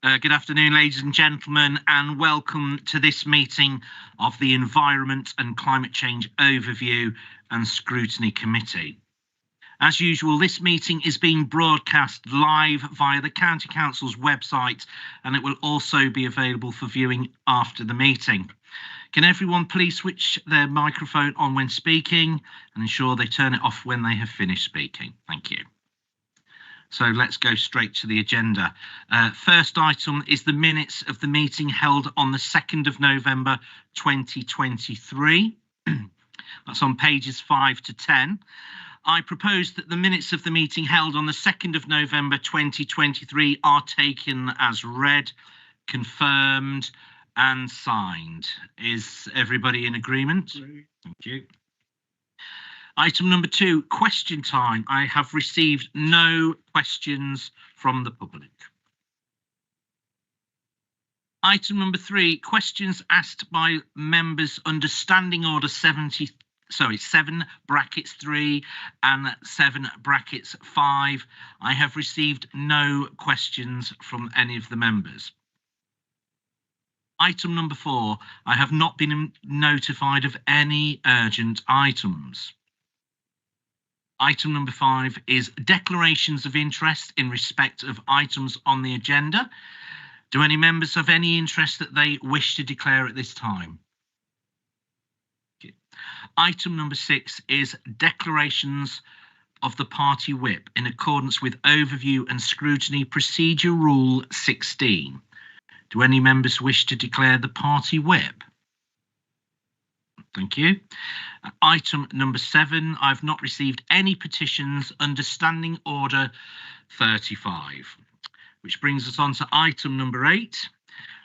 Good afternoon, ladies and gentlemen, and welcome to this meeting of the Environment and Climate Change Overview and Scrutiny Committee. As usual, this meeting is being broadcast live via the County Council's website, and it will also be available for viewing after the meeting. Can everyone please switch their microphone on when speaking and ensure they turn it off when they have finished speaking? Thank you. So let's go straight to the agenda. First item is the minutes of the meeting held on the 2nd of November 2023. That's on pages 5 to 10. I propose that the minutes of the meeting held on the 2nd of November 2023 are taken as read, confirmed and signed. Is everybody in agreement? Thank you. Item number 2, question time. I have received no questions from the public. Item number 3, questions asked by members under Standing Order 7 brackets 3 and 7 brackets 5. I have received no questions from any of the members. Item number 4, I have not been notified of any urgent items. Item number 5 is declarations of interest in respect of items on the agenda. Do any members have any interest that they wish to declare at this time? Okay. Item number 6 is declarations of the party whip in accordance with Overview and Scrutiny Procedure Rule 16. Do any members wish to declare the party whip? Thank you. Item number 7, I've not received any petitions under Standing Order 35, which brings us on to item number 8,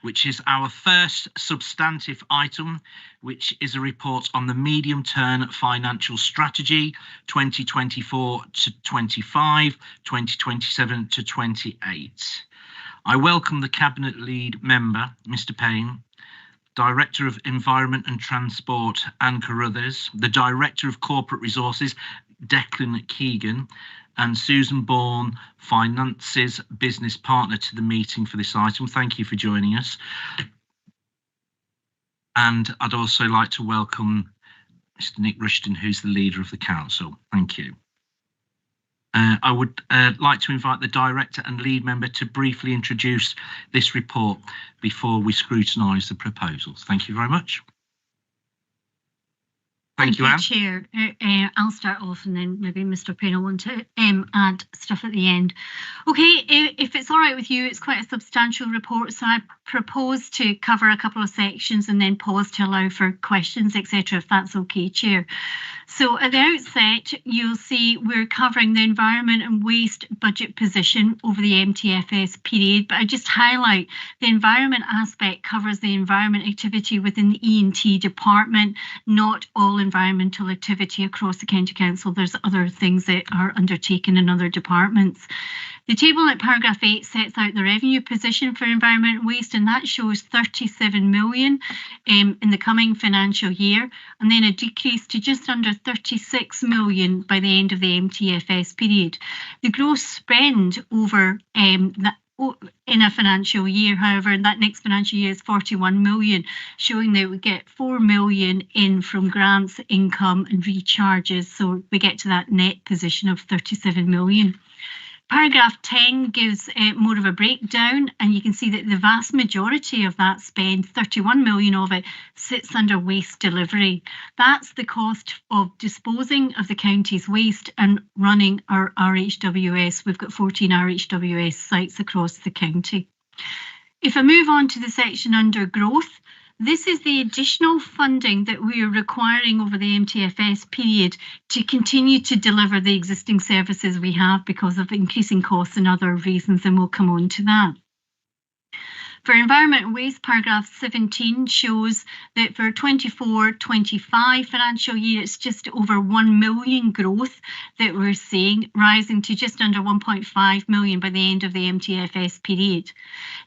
which is our first substantive item, which is a report on the medium-term financial strategy 2024 to 25, 2027 to 28. I welcome the Cabinet Lead Member, Mr. Payne, Director of Environment and Transport, Anne Carruthers, the Director of Corporate Resources, Declan Keegan, and Susan Bourne, Finances Business Partner, to the meeting for this item. Thank you for joining us. And I'd also like to welcome Mr. Nick Rushton, who's the Leader of the Council. Thank you. I would like to invite the Director and Lead Member to briefly introduce this report before we scrutinise the proposals. Thank you very much. Thank you, Anne. Chair. I'll start off and then maybe Mr. Payne will want to add stuff at the end. Okay, if it's all right with you, it's quite a substantial report, so I propose to cover a couple of sections and then pause to allow for questions, etc., if that's okay, Chair. So at the outset, you'll see we're covering the environment and waste budget position over the MTFS period, but I just highlight the environment aspect covers the environment activity within the E&T department, not all environmental activity across the County Council. There's other things that are undertaken in other departments. The table at paragraph 8 sets out the revenue position for environment and waste, and that shows 37 million in the coming financial year, and then a decrease to just under 36 million by the end of the MTFS period. The gross spend over in a financial year, however, in that next financial year is 41 million, showing that we get 4 million in from grants, income and recharges. So we get to that net position of 37 million. Paragraph 10 gives more of a breakdown, and you can see that the vast majority of that spend, 31 million of it, sits under waste delivery. That's the cost of disposing of the county's waste and running our RHWS. We've got 14 RHWS sites across the county. If I move on to the section under growth, this is the additional funding that we are requiring over the MTFS period to continue to deliver the existing services we have because of increasing costs and other reasons, and we'll come on to that. For environment and waste, paragraph 17 shows that for 24-25 financial year, it's just over 1 million growth that we're seeing, rising to just under 1.5 million by the end of the MTFS period.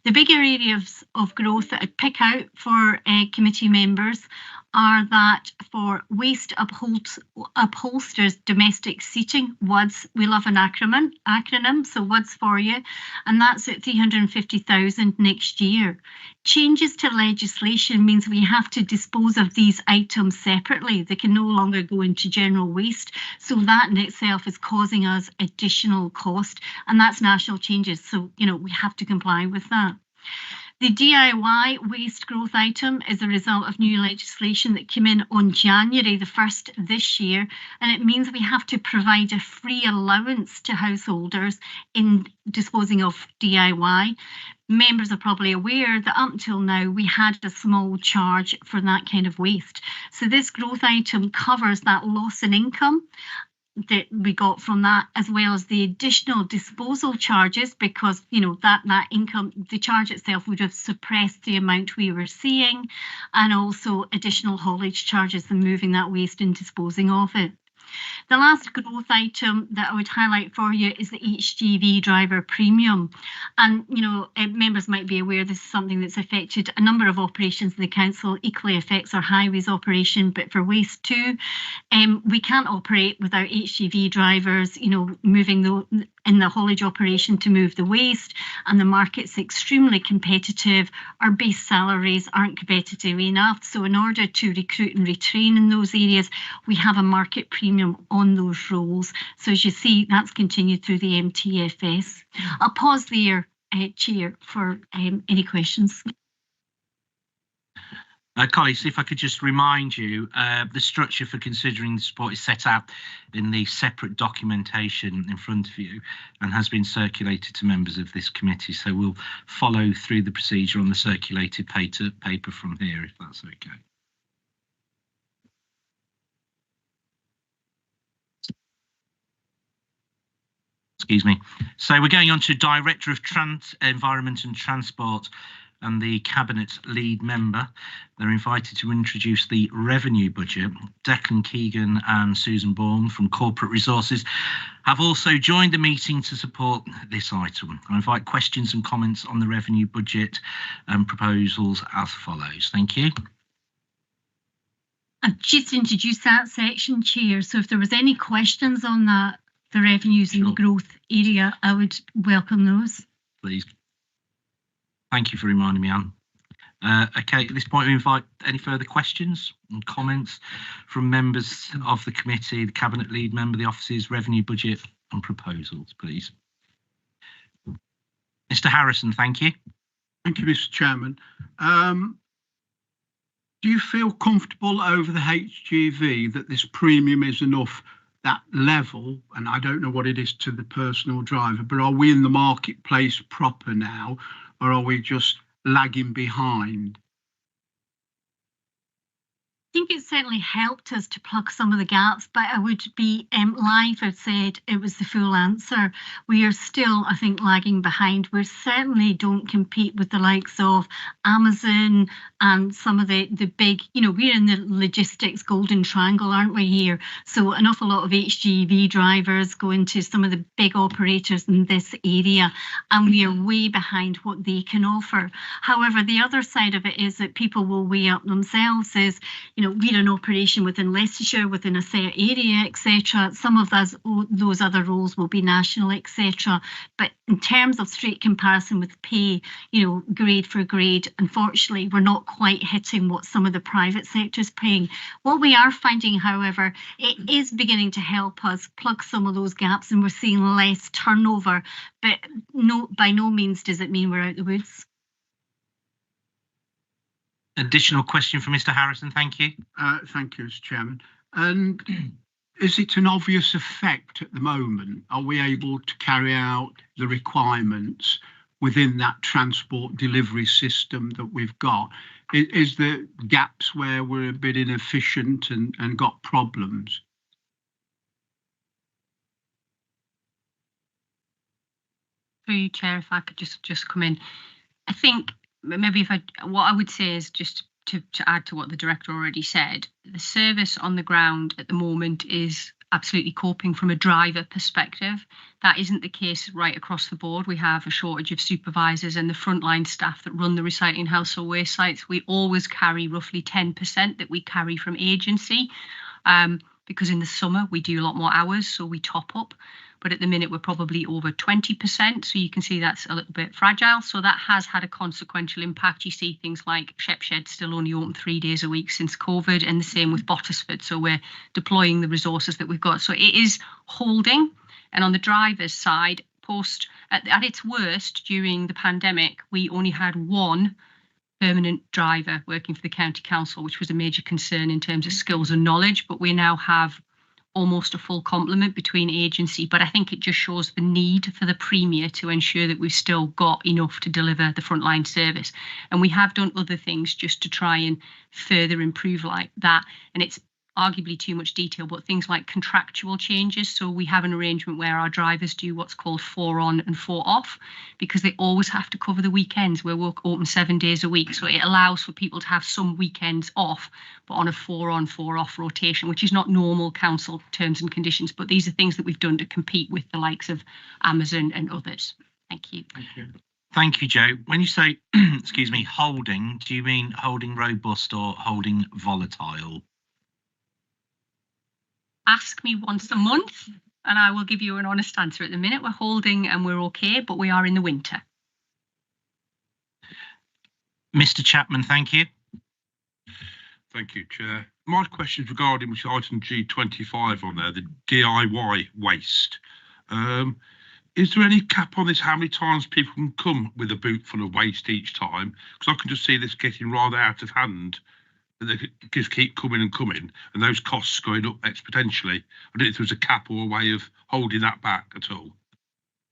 The bigger areas of growth that I'd pick out for committee members are that for waste upholsters domestic seating, WUDS, we love an acronym, so WUDS for you, and that's at 350,000 next year. Changes to legislation means we have to dispose of these items separately. They can no longer go into general waste, so that in itself is causing us additional cost, and that's national changes, so we have to comply with that. The DIY waste growth item is a result of new legislation that came in on January the 1st this year, and it means we have to provide a free allowance to householders in disposing of DIY. Members are probably aware that up until now we had a small charge for that kind of waste. So this growth item covers that loss in income that we got from that, as well as the additional disposal charges, because that income, the charge itself would have suppressed the amount we were seeing, and also additional haulage charges and moving that waste and disposing of it. The last growth item that I would highlight for you is the HGV driver premium. And, members might be aware this is something that's affected a number of operations in the council, equally affects our highways operation, but for waste too. We can't operate without HGV drivers, moving in the haulage operation to move the waste, and the market's extremely competitive. Our base salaries aren't competitive enough, so in order to recruit and retrain in those areas, we have a market premium on those roles. So as you see, that's continued through the MTFS. I'll pause there, Chair, for any questions. Colleagues, if I could just remind you, the structure for considering the support is set out in the separate documentation in front of you and has been circulated to members of this committee. So we'll follow through the procedure on the circulated paper from here, if that's okay. Excuse me. So we're going on to Director of Environment and Transport and the Cabinet lead member. They're invited to introduce the revenue budget. Declan Keegan and Susan Bourne from Corporate Resources have also joined the meeting to support this item. I invite questions and comments on the revenue budget and proposals as follows. Thank you. I've just introduced that section, Chair, so if there was any questions on that, the revenues in the growth area, I would welcome those. Please. Thank you for reminding me, Anne. Okay, at this point, we invite any further questions and comments from members of the committee, the Cabinet lead member, the offices, revenue budget and proposals, please. Mr. Harrison, thank you. Thank you, Mr. Chairman. Do you feel comfortable over the HGV that this premium is enough, that level, and I don't know what it is to the personal driver, but are we in the marketplace proper now, or are we just lagging behind? I think it certainly helped us to plug some of the gaps, but I would be live if said it was the full answer. We are still, I think, lagging behind. We certainly don't compete with the likes of Amazon and some of the big, we're in the logistics golden triangle, aren't we here? So an awful lot of HGV drivers go into some of the big operators in this area, and we are way behind what they can offer. However, the other side of it is that people will weigh up themselves is, we're an operation within Leicestershire, within a set area, etc. Some of those other roles will be national, etc. But in terms of straight comparison with pay, grade for grade, unfortunately, we're not quite hitting what some of the private sector is paying. What we are finding, however, it is beginning to help us plug some of those gaps, and we're seeing less turnover. But by no means does it mean we're out the woods. Additional question from Mr. Harrison, thank you. Thank you, Mr. Chairman. And is it an obvious effect at the moment? Are we able to carry out the requirements within that transport delivery system that we've got? Is there gaps where we're a bit inefficient and got problems? Through you, Chair, if I could just come in. I think maybe what I would say is just to add to what the director already said, the service on the ground at the moment is absolutely coping from a driver perspective. That isn't the case right across the board. We have a shortage of supervisors and the frontline staff that run the recycling household waste sites. We always carry roughly 10% that we carry from agency, because in the summer we do a lot more hours, so we top up. But at the minute we're probably over 20%, so you can see that's a little bit fragile. So that has had a consequential impact. You see things like Shep Shed still only open 3 days a week since COVID, and the same with Bottisford. So we're deploying the resources that we've got. So it is holding. And on the driver's side, at its worst during the pandemic, we only had one permanent driver working for the county council, which was a major concern in terms of skills and knowledge. But we now have almost a full complement between agency, but I think it just shows the need for the Premier to ensure that we've still got enough to deliver the frontline service. And we have done other things just to try and further improve like that. And it's arguably too much detail, but things like contractual changes. So we have an arrangement where our drivers do what's called 4 on and 4 off, because they always have to cover the weekends. We're open 7 days a week. So it allows for people to have some weekends off, but on a 4 on 4 off rotation, which is not normal council terms and conditions. But these are things that we've done to compete with the likes of Amazon and others. Thank you. Thank you. Thank you, Joe. When you say, excuse me, holding, do you mean holding robust or holding volatile? Ask me once a month and I will give you an honest answer. At the minute we're holding and we're okay, but we are in the winter. Mr. Chapman, thank you. Thank you, Chair. My question is regarding which item G25 on there, the DIY waste. Is there any cap on this, how many times people can come with a boot full of waste each time? Because I can just see this getting rather out of hand. They just keep coming and coming, and those costs going up exponentially. I don't know if there was a cap or a way of holding that back at all.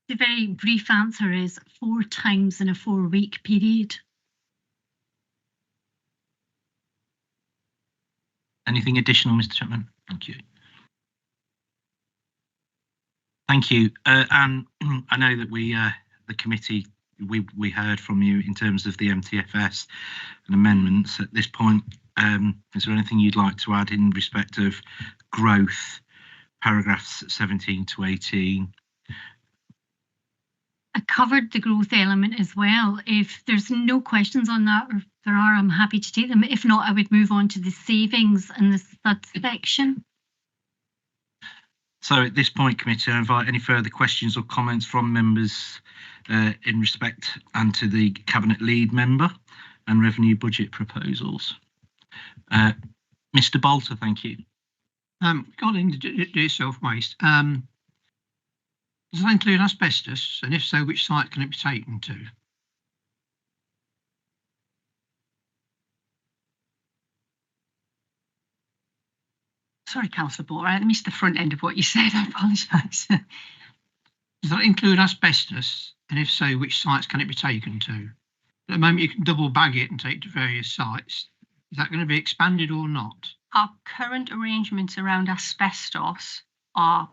The very brief answer is 4 times in a 4-week period. Anything additional, Mr. Chapman? Thank you. Thank you. And I know that the committee, we heard from you in terms of the MTFS and amendments. At this point, is there anything you'd like to add in respect of growth, paragraphs 17 to 18? I covered the growth element as well. If there's no questions on that, or if there are, I'm happy to take them. If not, I would move on to the savings and the subsection. So at this point, committee, I invite any further questions or comments from members in respect and to the Cabinet Lead Member and revenue budget proposals. Mr. Bolter, thank you. Regarding the do-it-yourself waste, does that include asbestos? And if so, which site can it be taken to? Sorry, Councillor Bolter, I missed the front end of what you said. I apologise. Does that include asbestos? And if so, which sites can it be taken to? At the moment, you can double bag it and take it to various sites. Is that going to be expanded or not? Our current arrangements around asbestos are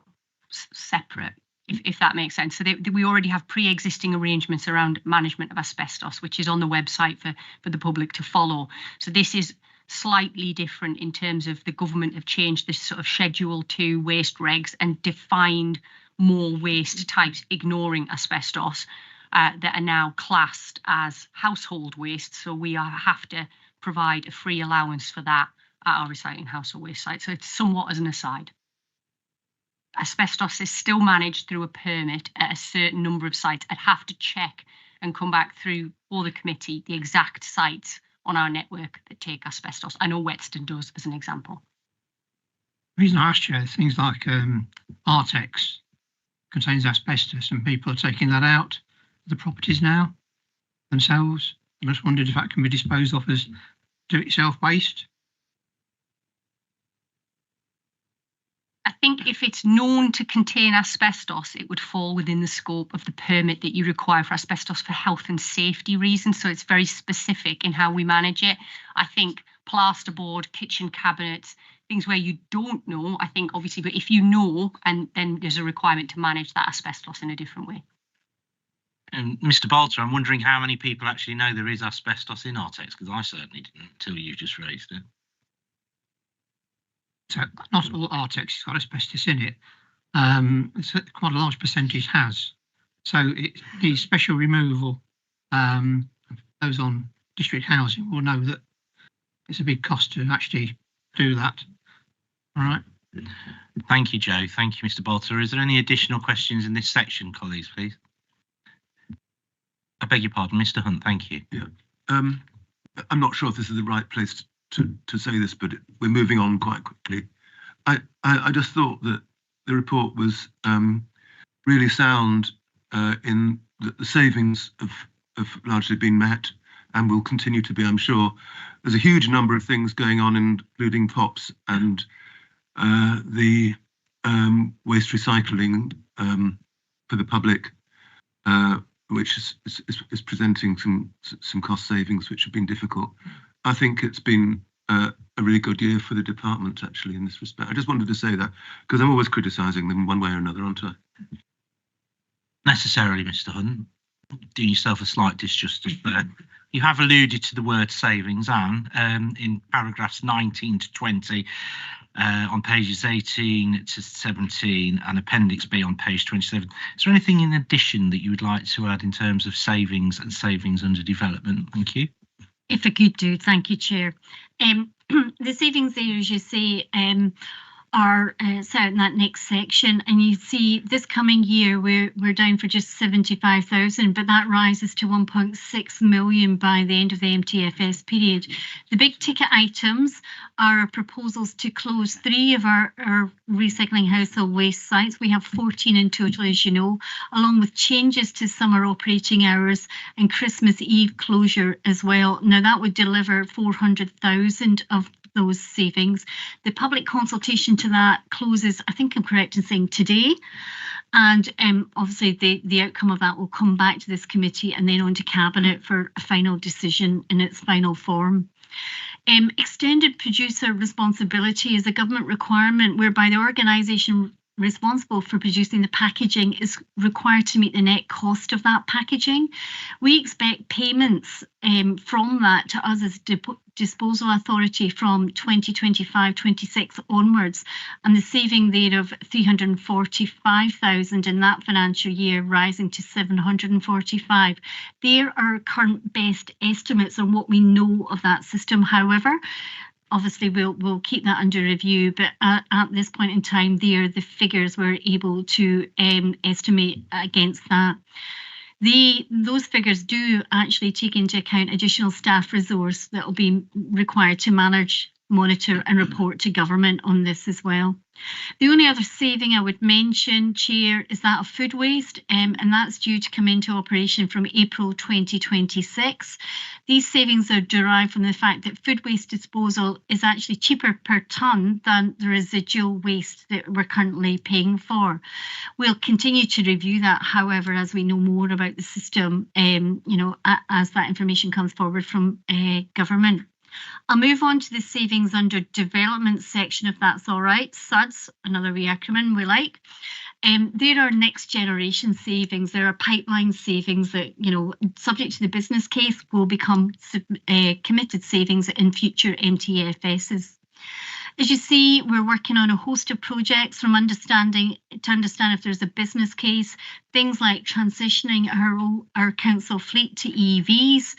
separate, if that makes sense. So we already have pre-existing arrangements around management of asbestos, which is on the website for the public to follow. So this is slightly different in terms of the government have changed this sort of Schedule 2 waste regs and defined more waste types, ignoring asbestos, that are now classed as household waste. So we have to provide a free allowance for that at our recycling household waste site. So it's somewhat as an aside. Asbestos is still managed through a permit at a certain number of sites. I'd have to check and come back through for the committee the exact sites on our network that take asbestos. I know Whetstone does, as an example. The reason I asked you, things like Artex contains asbestos, and people are taking that out of the properties now themselves. I just wondered if that can be disposed of as do-it-yourself waste. I think if it's known to contain asbestos, it would fall within the scope of the permit that you require for asbestos for health and safety reasons. So it's very specific in how we manage it. I think plasterboard, kitchen cabinets, things where you don't know, I think obviously, but if you know, and then there's a requirement to manage that asbestos in a different way. And Mr. Bolter, I'm wondering how many people actually know there is asbestos in Artex, because I certainly didn't until you just raised it. So not all Artex has got asbestos in it. Quite a large percentage has. So the special removal, those on district housing will know that it's a big cost to actually do that. All right. Thank you, Joe. Thank you, Mr. Bolter. Is there any additional questions in this section, colleagues, please? I beg your pardon, Mr. Hunt. Thank you. Yeah. I'm not sure if this is the right place to say this, but we're moving on quite quickly. I just thought that the report was really sound in that the savings have largely been met and will continue to be, I'm sure. There's a huge number of things going on, including POPs and the waste recycling for the public, which is presenting some cost savings which have been difficult. I think it's been a really good year for the department, actually, in this respect. I just wanted to say that because I'm always criticising them one way or another, aren't I? Necessarily, Mr. Hunt. Doing yourself a slight disjustice there. You have alluded to the word savings, Anne, in paragraphs 19 to 20, on pages 18 to 17 and Appendix B on page 27. Is there anything in addition that you would like to add in terms of savings and savings under development? Thank you. If I could do, thank you, Chair. The savings there, as you say, are set in that next section, and you see this coming year we're down for just 75,000, but that rises to 1.6 million by the end of the MTFS period. The big ticket items are our proposals to close 3 of our recycling household waste sites. We have 14 in total, as you know, along with changes to summer operating hours and Christmas Eve closure as well. Now that would deliver 400,000 of those savings. The public consultation to that closes, I think I'm correct in saying today, and obviously the outcome of that will come back to this committee and then on to Cabinet for a final decision in its final form. Extended producer responsibility is a government requirement whereby the organisation responsible for producing the packaging is required to meet the net cost of that packaging. We expect payments from that to us as disposal authority from 2025-26 onwards, and the saving there of 345,000 in that financial year rising to 745. There are current best estimates on what we know of that system. However, obviously, we'll keep that under review, but at this point in time, there the figures we're able to estimate against that. Those figures do actually take into account additional staff resource that will be required to manage, monitor and report to government on this as well. The only other saving I would mention, Chair, is that of food waste, and that's due to come into operation from April 2026. These savings are derived from the fact that food waste disposal is actually cheaper per tonne than the residual waste that we're currently paying for. We'll continue to review that, however, as we know more about the system, as that information comes forward from government. I'll move on to the savings under development section, if that's all right. SUDS, another wee acronym we like. There are next generation savings. There are pipeline savings that, subject to the business case, will become committed savings in future MTFSs. As you see, we're working on a host of projects to understand if there's a business case, things like transitioning our council fleet to EVs,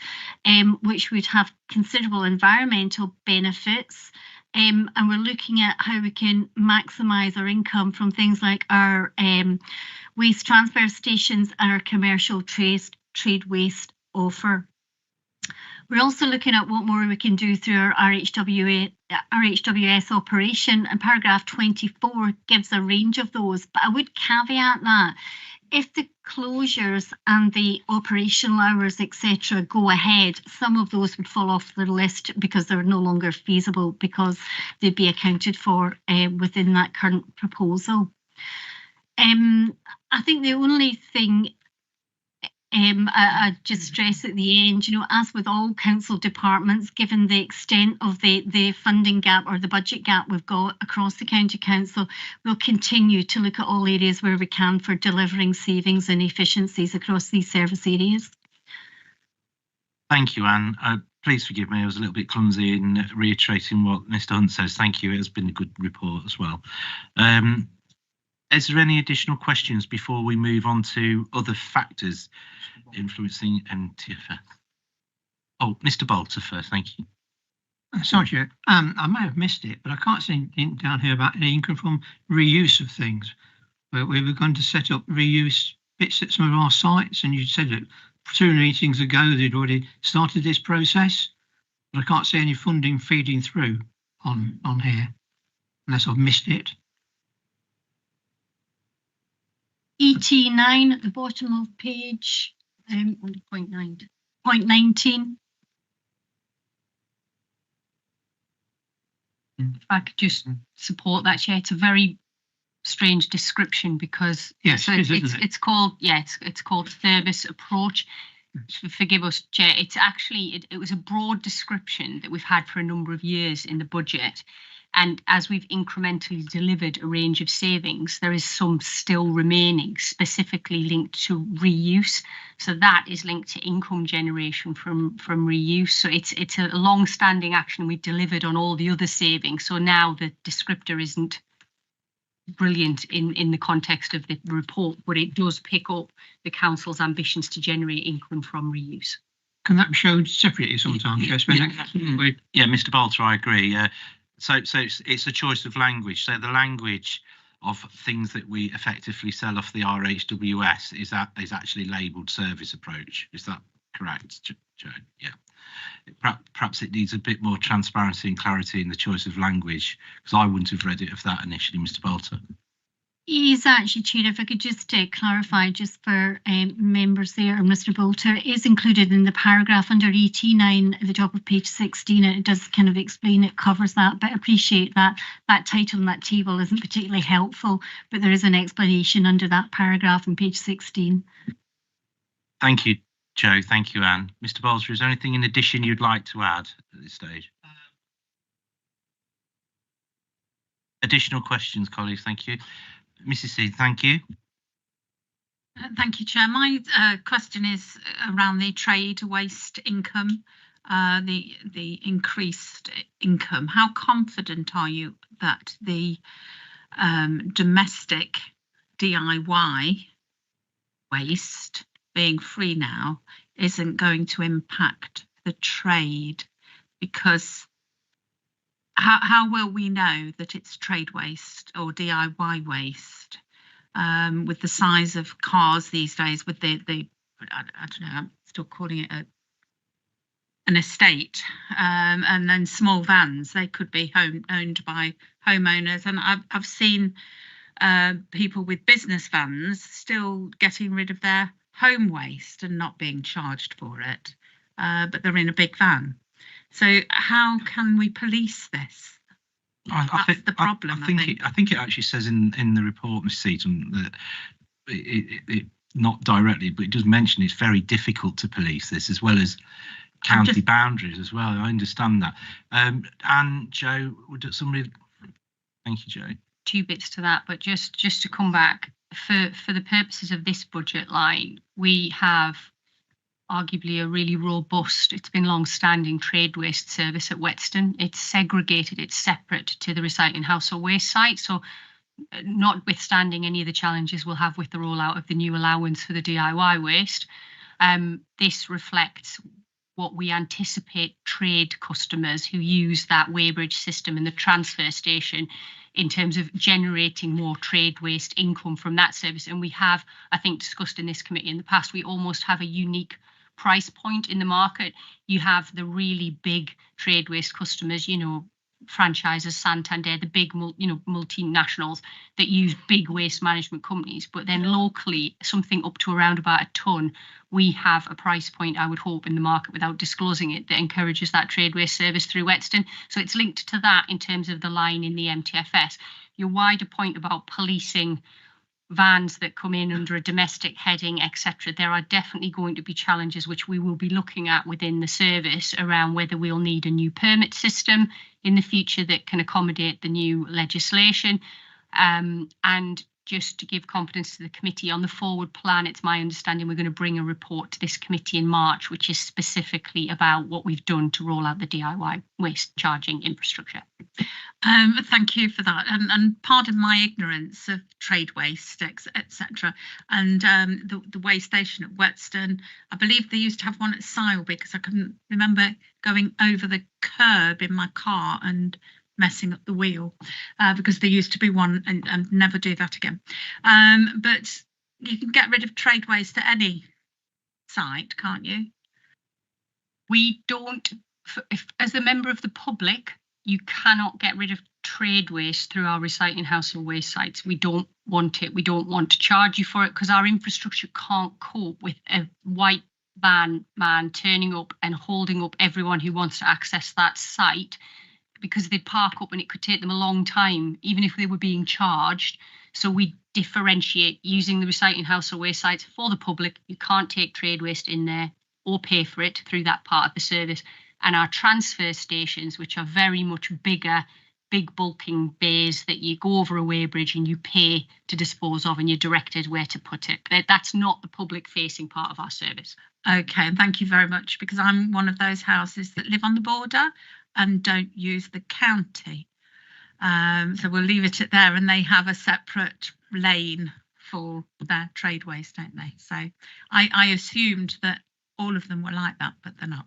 which would have considerable environmental benefits. And we're looking at how we can maximise our income from things like our waste transfer stations and our commercial trade waste offer. We're also looking at what more we can do through our RHWS operation, and paragraph 24 gives a range of those, but I would caveat that if the closures and the operational hours, etc., go ahead, some of those would fall off the list because they're no longer feasible because they'd be accounted for within that current proposal. I think the only thing I just stress at the end, as with all council departments, given the extent of the funding gap or the budget gap we've got across the county council, we'll continue to look at all areas where we can for delivering savings and efficiencies across these service areas. Thank you, Anne. Please forgive me, I was a little bit clumsy in reiterating what Mr. Hunt says. Thank you, it has been a good report as well. Is there any additional questions before we move on to other factors influencing MTFS? Oh, Mr. Bolter first, thank you. Sorry, Chair. I may have missed it, but I can't see anything down here about any income from reuse of things. But we were going to set up reuse bits at some of our sites, and you said that 2 meetings ago they'd already started this process, but I can't see any funding feeding through on here, unless I've missed it. ET9 at the bottom of page point 19. If I could just support that, Chair, it's a very strange description because it's called service approach. Forgive us, Chair. It's actually it was a broad description that we've had for a number of years in the budget. And as we've incrementally delivered a range of savings, there is some still remaining, specifically linked to reuse. So that is linked to income generation from reuse. So it's a long-standing action. We delivered on all the other savings. So now the descriptor isn't brilliant in the context of the report, but it does pick up the council's ambitions to generate income from reuse. Can that be showed separately sometimes? Yeah, Mr. Bolter, I agree. So it's a choice of language. So the language of things that we effectively sell off the RHWS is actually labelled service approach. Is that correct, Joe? Yeah. Perhaps it needs a bit more transparency and clarity in the choice of language, because I wouldn't have read it of that initially, Mr. Bolter. Is actually, Chair, if I could just clarify just for members there, Mr. Bolter, is included in the paragraph under ET9 at the top of page 16, and it does kind of explain, it covers that, but I appreciate that title and that table isn't particularly helpful, but there is an explanation under that paragraph on page 16. Thank you, Joe. Thank you, Anne. Mr. Bolter, is there anything in addition you'd like to add at this stage? Additional questions, colleagues? Thank you. Mrs. C, thank you. Thank you, Chair. My question is around the trade waste income, the increased income. How confident are you that the domestic DIY waste being free now isn't going to impact the trade? Because how will we know that it's trade waste or DIY waste with the size of cars these days, with the I don't know, I'm still calling it an estate, and then small vans, they could be owned by homeowners. And I've seen people with business vans still getting rid of their home waste and not being charged for it, but they're in a big van. So how can we police this? That's the problem. I think it actually says in the report, Ms. Seaton, that it not directly, but it does mention it's very difficult to police this, as well as county boundaries as well. I understand that. And Joe, would somebody? Thank you, Joe. 2 bits to that, but just to come back, for the purposes of this budget line, we have arguably a really robust, it's been long-standing trade waste service at Whetstone. It's segregated, it's separate to the recycling household waste site. So notwithstanding any of the challenges we'll have with the rollout of the new allowance for the DIY waste, this reflects what we anticipate trade customers who use that weighbridge system and the transfer station in terms of generating more trade waste income from that service. And we have, I think, discussed in this committee in the past, we almost have a unique price point in the market. You have the really big trade waste customers, franchises, Santander, the big multinationals that use big waste management companies, but then locally something up to around about a ton, we have a price point, I would hope, in the market without disclosing it, that encourages that trade waste service through Whetstone. So it's linked to that in terms of the line in the MTFS. Your wider point about policing vans that come in under a domestic heading, etc., there are definitely going to be challenges which we will be looking at within the service around whether we'll need a new permit system in the future that can accommodate the new legislation. And just to give confidence to the committee on the forward plan, it's my understanding we're going to bring a report to this committee in March, which is specifically about what we've done to roll out the DIY waste charging infrastructure. Thank you for that. And pardon my ignorance of trade waste, etc. And the weigh station at Whetstone, I believe they used to have one at Sile, because I can remember going over the curb in my car and messing up the wheel, because there used to be one, and never do that again. But you can get rid of trade waste at any site, can't you? We don't, as a member of the public, you cannot get rid of trade waste through our recycling household waste sites. We don't want it. We don't want to charge you for it, because our infrastructure can't cope with a white van man turning up and holding up everyone who wants to access that site, because they'd park up and it could take them a long time, even if they were being charged. So we differentiate using the recycling household waste sites for the public. You can't take trade waste in there or pay for it through that part of the service. And our transfer stations, which are very much bigger, big bulking bays that you go over a weighbridge and you pay to dispose of, and you're directed where to put it. That's not the public facing part of our service. Okay, and thank you very much, because I'm one of those houses that live on the border and don't use the county. So we'll leave it at there, and they have a separate lane for their trade waste, don't they? So I assumed that all of them were like that, but they're not.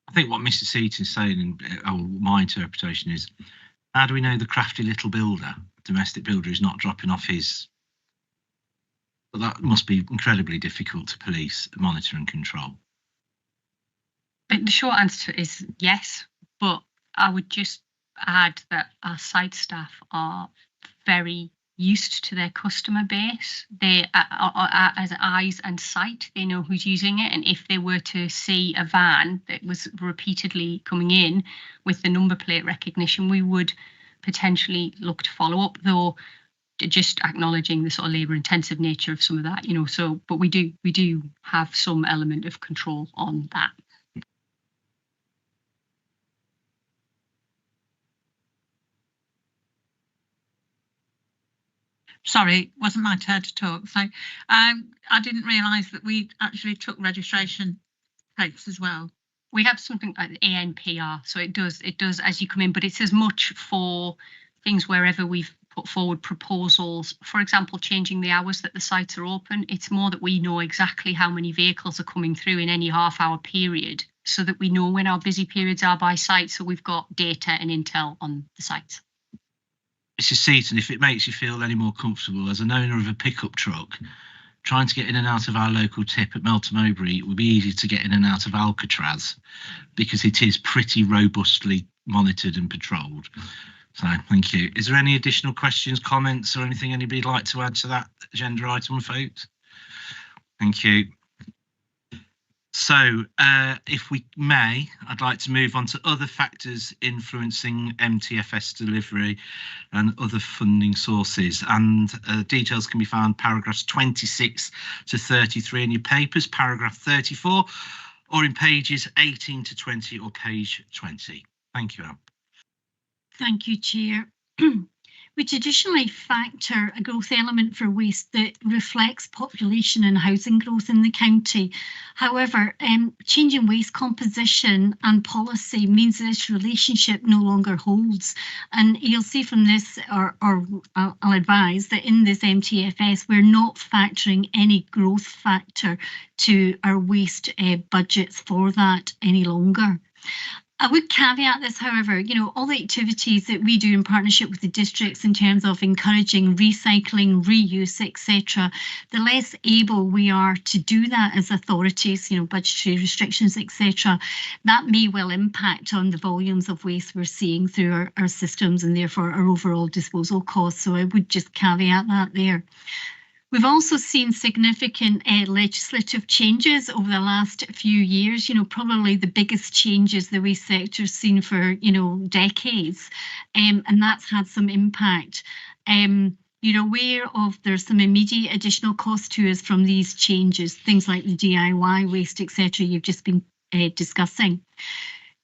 I think what Mr. Seaton's saying, and my interpretation is, how do we know the crafty little builder, domestic builder, is not dropping off his? But that must be incredibly difficult to police, monitor and control. The short answer is yes, but I would just add that our site staff are very used to their customer base. They are as eyes and sight, they know who's using it. And if they were to see a van that was repeatedly coming in with the number plate recognition, we would potentially look to follow up, though just acknowledging the sort of labour intensive nature of some of that, so, but we do have some element of control on that. Sorry, it wasn't my turn to talk. So I didn't realise that we actually took registration plates as well. We have something like the ANPR, so it does as you come in, but it's as much for things wherever we've put forward proposals, for example, changing the hours that the sites are open. It's more that we know exactly how many vehicles are coming through in any half-hour period, so that we know when our busy periods are by site, so we've got data and intel on the sites. Mrs. Seaton, if it makes you feel any more comfortable, as an owner of a pickup truck, trying to get in and out of our local tip at Melton Mowbray, it would be easy to get in and out of Alcatraz, because it is pretty robustly monitored and patrolled. So thank you. Is there any additional questions, comments, or anything anybody'd like to add to that agenda item, folks? Thank you. So if we may, I'd like to move on to other factors influencing MTFS delivery and other funding sources. And details can be found paragraphs 26 to 33 in your papers, paragraph 34, or in pages 18 to 20 or page 20. Thank you, Anne. Thank you, Chair. We traditionally factor a growth element for waste that reflects population and housing growth in the county. However, changing waste composition and policy means this relationship no longer holds. And you'll see from this, or I'll advise that in this MTFS, we're not factoring any growth factor to our waste budgets for that any longer. I would caveat this, however, all the activities that we do in partnership with the districts in terms of encouraging recycling, reuse, etc., the less able we are to do that as authorities, budgetary restrictions, etc., that may well impact on the volumes of waste we're seeing through our systems and therefore our overall disposal costs. So I would just caveat that there. We've also seen significant legislative changes over the last few years, probably the biggest changes the waste sector's seen for, decades, and that's had some impact. You're aware of there's some immediate additional cost to us from these changes, things like the DIY waste, etc. You've just been discussing.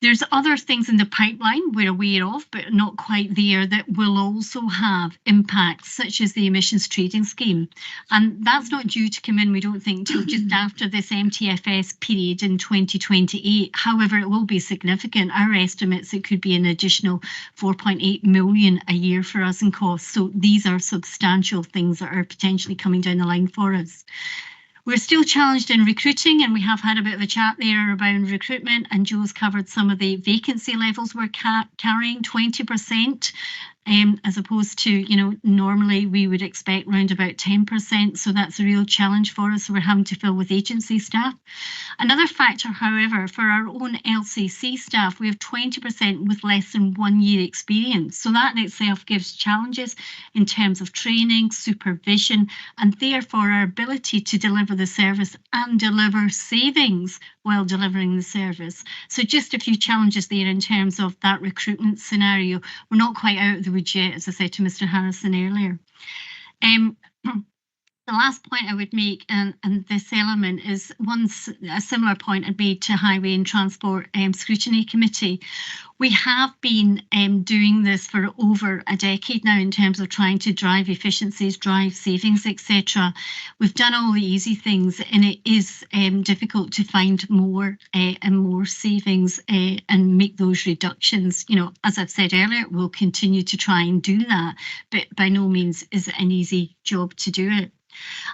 There's other things in the pipeline we're aware of, but not quite there, that will also have impacts, such as the emissions trading scheme. And that's not due to come in, we don't think, till just after this MTFS period in 2028. However, it will be significant. Our estimates, it could be an additional 4.8 million a year for us in costs. So these are substantial things that are potentially coming down the line for us. We're still challenged in recruiting, and we have had a bit of a chat there about recruitment, and Joe's covered some of the vacancy levels we're carrying, 20%, as opposed to, normally we would expect around about 10%. So that's a real challenge for us. So we're having to fill with agency staff. Another factor, however, for our own LCC staff, we have 20% with less than 1 year experience. So that in itself gives challenges in terms of training, supervision, and therefore our ability to deliver the service and deliver savings while delivering the service. So just a few challenges there in terms of that recruitment scenario. We're not quite out of the woods yet, as I said to Mr. Harrison earlier. The last point I would make, and this element is a similar point I'd made to Highway and Transport Scrutiny Committee. We have been doing this for over a decade now in terms of trying to drive efficiencies, drive savings, etc. We've done all the easy things, and it is difficult to find more and more savings and make those reductions. As I've said earlier, we'll continue to try and do that, but by no means is it an easy job to do it.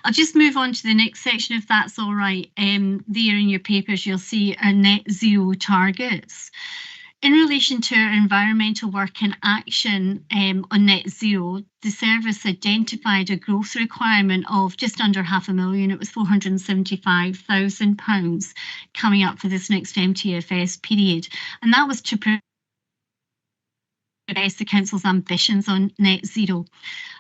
I'll just move on to the next section, if that's all right. There in your papers, you'll see our net zero targets. In relation to our environmental work and action on net zero, the service identified a growth requirement of just under £500,000. It was £475,000 coming up for this next MTFS period. And that was to progress the Council's ambitions on net zero.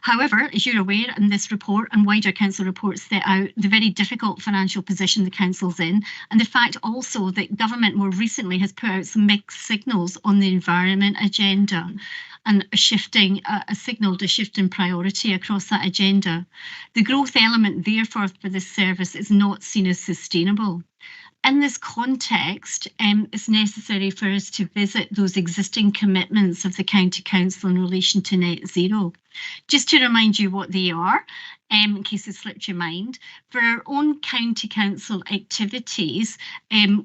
However, as you're aware, in this report and wider Council reports set out the very difficult financial position the Council's in, and the fact also that government more recently has put out some mixed signals on the environment agenda, and signalled a shift in priority across that agenda. The growth element, therefore, for this service is not seen as sustainable. In this context, it's necessary for us to visit those existing commitments of the County Council in relation to net zero. Just to remind you what they are, in case it slipped your mind, for our own County Council activities,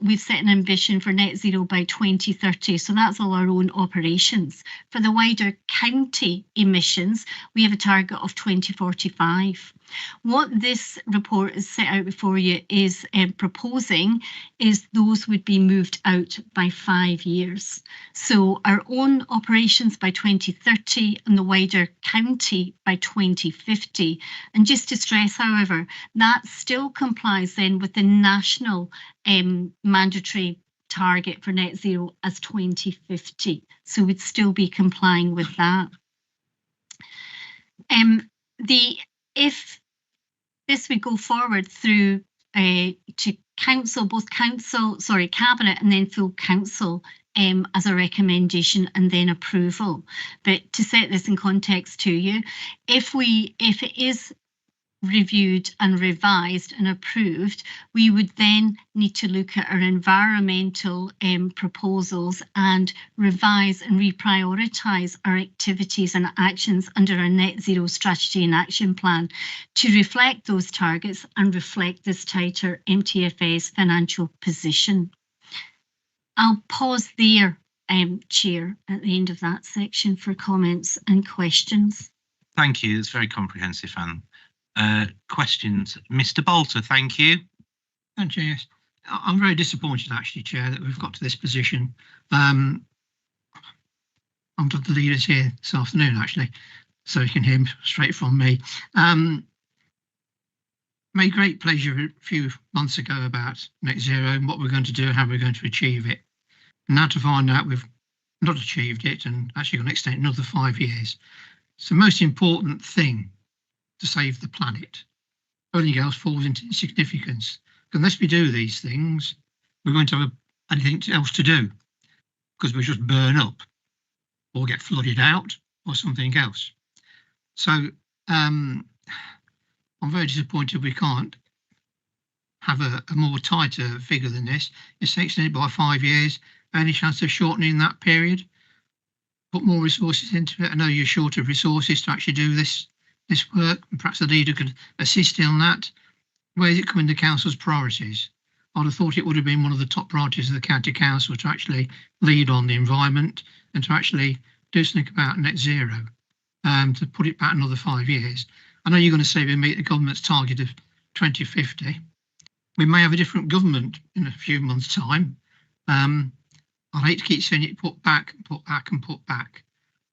we've set an ambition for net zero by 2030, so that's all our own operations. For the wider county emissions, we have a target of 2045. What this report is set out before you is proposing is those would be moved out by 5 years. So our own operations by 2030 and the wider county by 2050. And just to stress, however, that still complies then with the national mandatory target for net zero as 2050. So we'd still be complying with that. If this would go forward through to council, cabinet and then full council as a recommendation and then approval. But to set this in context to you, if it is reviewed and revised and approved, we would then need to look at our environmental proposals and revise and reprioritise our activities and actions under our net zero strategy and action plan to reflect those targets and reflect this tighter MTFS financial position. I'll pause there, Chair, at the end of that section for comments and questions. Thank you. It's very comprehensive, Anne. Questions? Mr. Bolter, thank you. Thank you. Yes. I'm very disappointed, actually, Chair, that we've got to this position. I'm with the leaders here this afternoon, actually, so you can hear straight from me. Made great pleasure a few months ago about net zero and what we're going to do and how we're going to achieve it. And now to find out we've not achieved it and actually going to extend another 5 years. It's the most important thing to save the planet. Everything else falls into insignificance. Unless we do these things, we're going to have anything else to do because we just burn up or get flooded out or something else. So I'm very disappointed we can't have a more tighter figure than this. It's extended by 5 years. Any chance of shortening that period? Put more resources into it. I know you're short of resources to actually do this work, and perhaps the leader could assist in that. Where does it come into council's priorities? I'd have thought it would have been one of the top priorities of the county council to actually lead on the environment and to actually do something about net zero, to put it back another 5 years. I know you're going to say we meet the government's target of 2050. We may have a different government in a few months' time. I'd hate to keep saying it put back,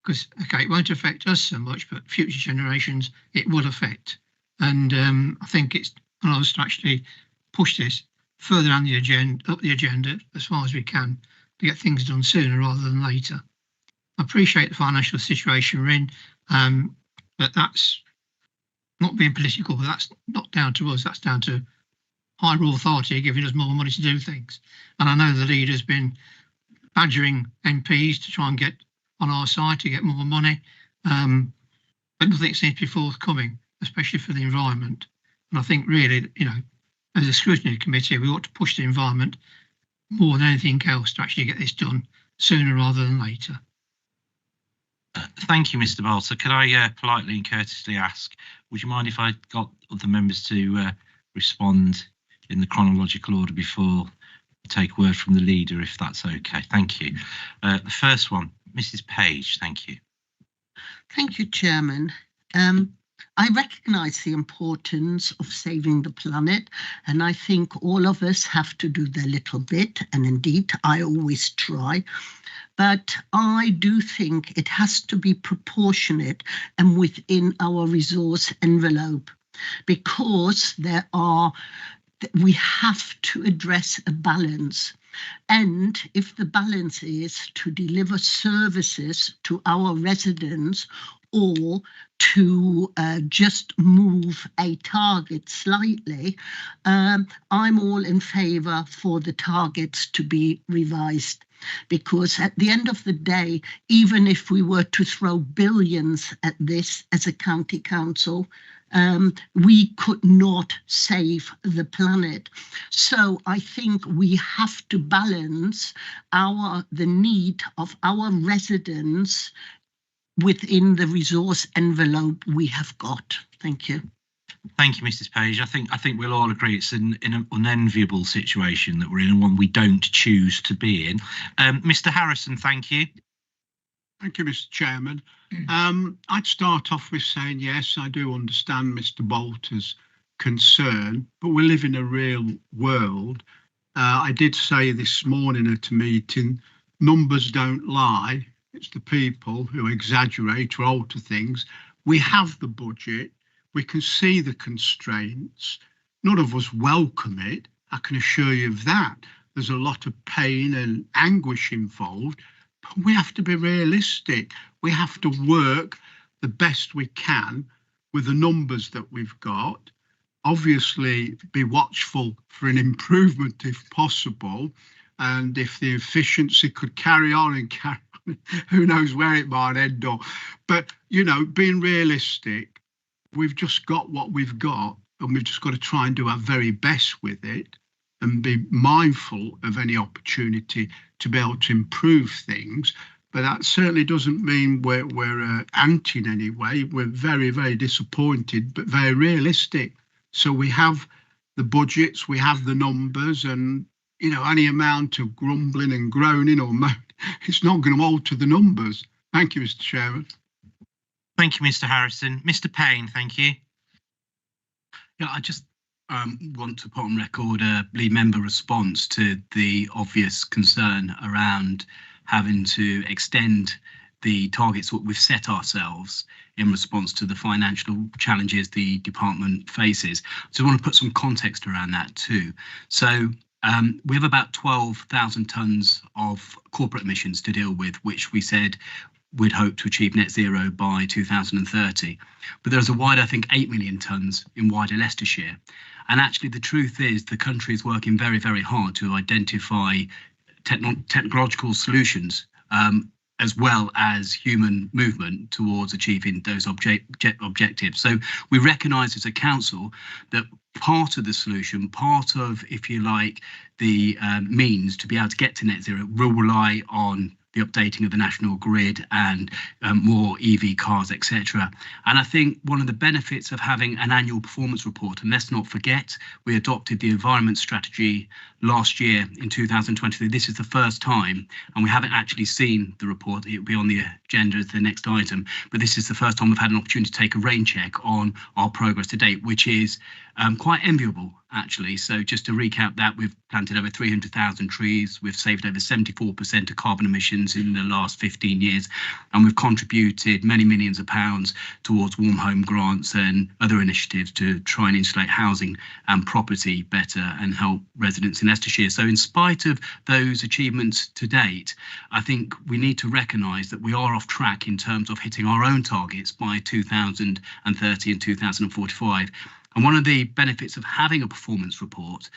because, okay, it won't affect us so much, but future generations it will affect. And I think it's on us to actually push this further on the agenda, up the agenda as far as we can, to get things done sooner rather than later. I appreciate the financial situation we're in, but that's not being political, but that's not down to us, that's down to higher authority giving us more money to do things. And I know the leader's been badgering MPs to try and get on our side to get more money, but nothing seems to be forthcoming, especially for the environment. And I think really, you know, as a scrutiny committee, we ought to push the environment more than anything else to actually get this done sooner rather than later. Thank you, Mr. Bolter. Could I politely and courteously ask, would you mind if I got other members to respond in the chronological order before I take word from the leader, if that's okay? Thank you. The first one, Mrs. Page, thank you. Thank you, Chairman. I recognise the importance of saving the planet, and I think all of us have to do their little bit, and indeed I always try. But I do think it has to be proportionate and within our resource envelope, because we have to address a balance. And if the balance is to deliver services to our residents or to just move a target slightly, I'm all in favour for the targets to be revised. Because at the end of the day, even if we were to throw billions at this as a county council, we could not save the planet. So I think we have to balance the need of our residents within the resource envelope we have got. Thank you. Thank you, Mrs. Page. I think we'll all agree it's an unenviable situation that we're in, and one we don't choose to be in. Mr. Harrison, thank you. Thank you, Mr. Chairman. I'd start off with saying, yes, I do understand Mr. Bolter's concern, but we live in a real world. I did say this morning at a meeting, numbers don't lie. It's the people who exaggerate or alter things. We have the budget. We can see the constraints. None of us welcome it. I can assure you of that. There's a lot of pain and anguish involved, but we have to be realistic. We have to work the best we can with the numbers that we've got. Obviously, be watchful for an improvement if possible. And if the efficiency could carry on and carry on, who knows where it might end up. But, you know, being realistic, we've just got what we've got, and we've just got to try and do our very best with it and be mindful of any opportunity to be able to improve things. But that certainly doesn't mean we're anti in any way. We're very, very disappointed, but very realistic. So we have the budgets, we have the numbers, and, you know, any amount of grumbling and groaning or moaning, it's not going to alter the numbers. Thank you, Mr. Chairman. Thank you, Mr. Harrison. Mr. Payne, thank you. Yeah, I just want to put on record a lead member response to the obvious concern around having to extend the targets that we've set ourselves in response to the financial challenges the department faces. So I want to put some context around that too. So we have about 12,000 tonnes of corporate emissions to deal with, which we said we'd hope to achieve net zero by 2030. But there's a wider, I think, 8 million tonnes in wider Leicestershire. And actually, the truth is the country is working very, very hard to identify technological solutions as well as human movement towards achieving those objectives. So we recognise as a council that part of the solution, part of, if you like, the means to be able to get to net zero will rely on the updating of the national grid and more EV cars, etc. And I think one of the benefits of having an annual performance report, and let's not forget, we adopted the environment strategy last year in 2023. This is the first time, and we haven't actually seen the report. It'll be on the agenda as the next item, but this is the first time we've had an opportunity to take a rain check on our progress to date, which is quite enviable, actually. So just to recap that, we've planted over 300,000 trees, we've saved over 74% of carbon emissions in the last 15 years, and we've contributed many millions of pounds towards warm home grants and other initiatives to try and insulate housing and property better and help residents in Leicestershire. So in spite of those achievements to date, I think we need to recognise that we are off track in terms of hitting our own targets by 2030 and 2045. And one of the benefits of having a performance report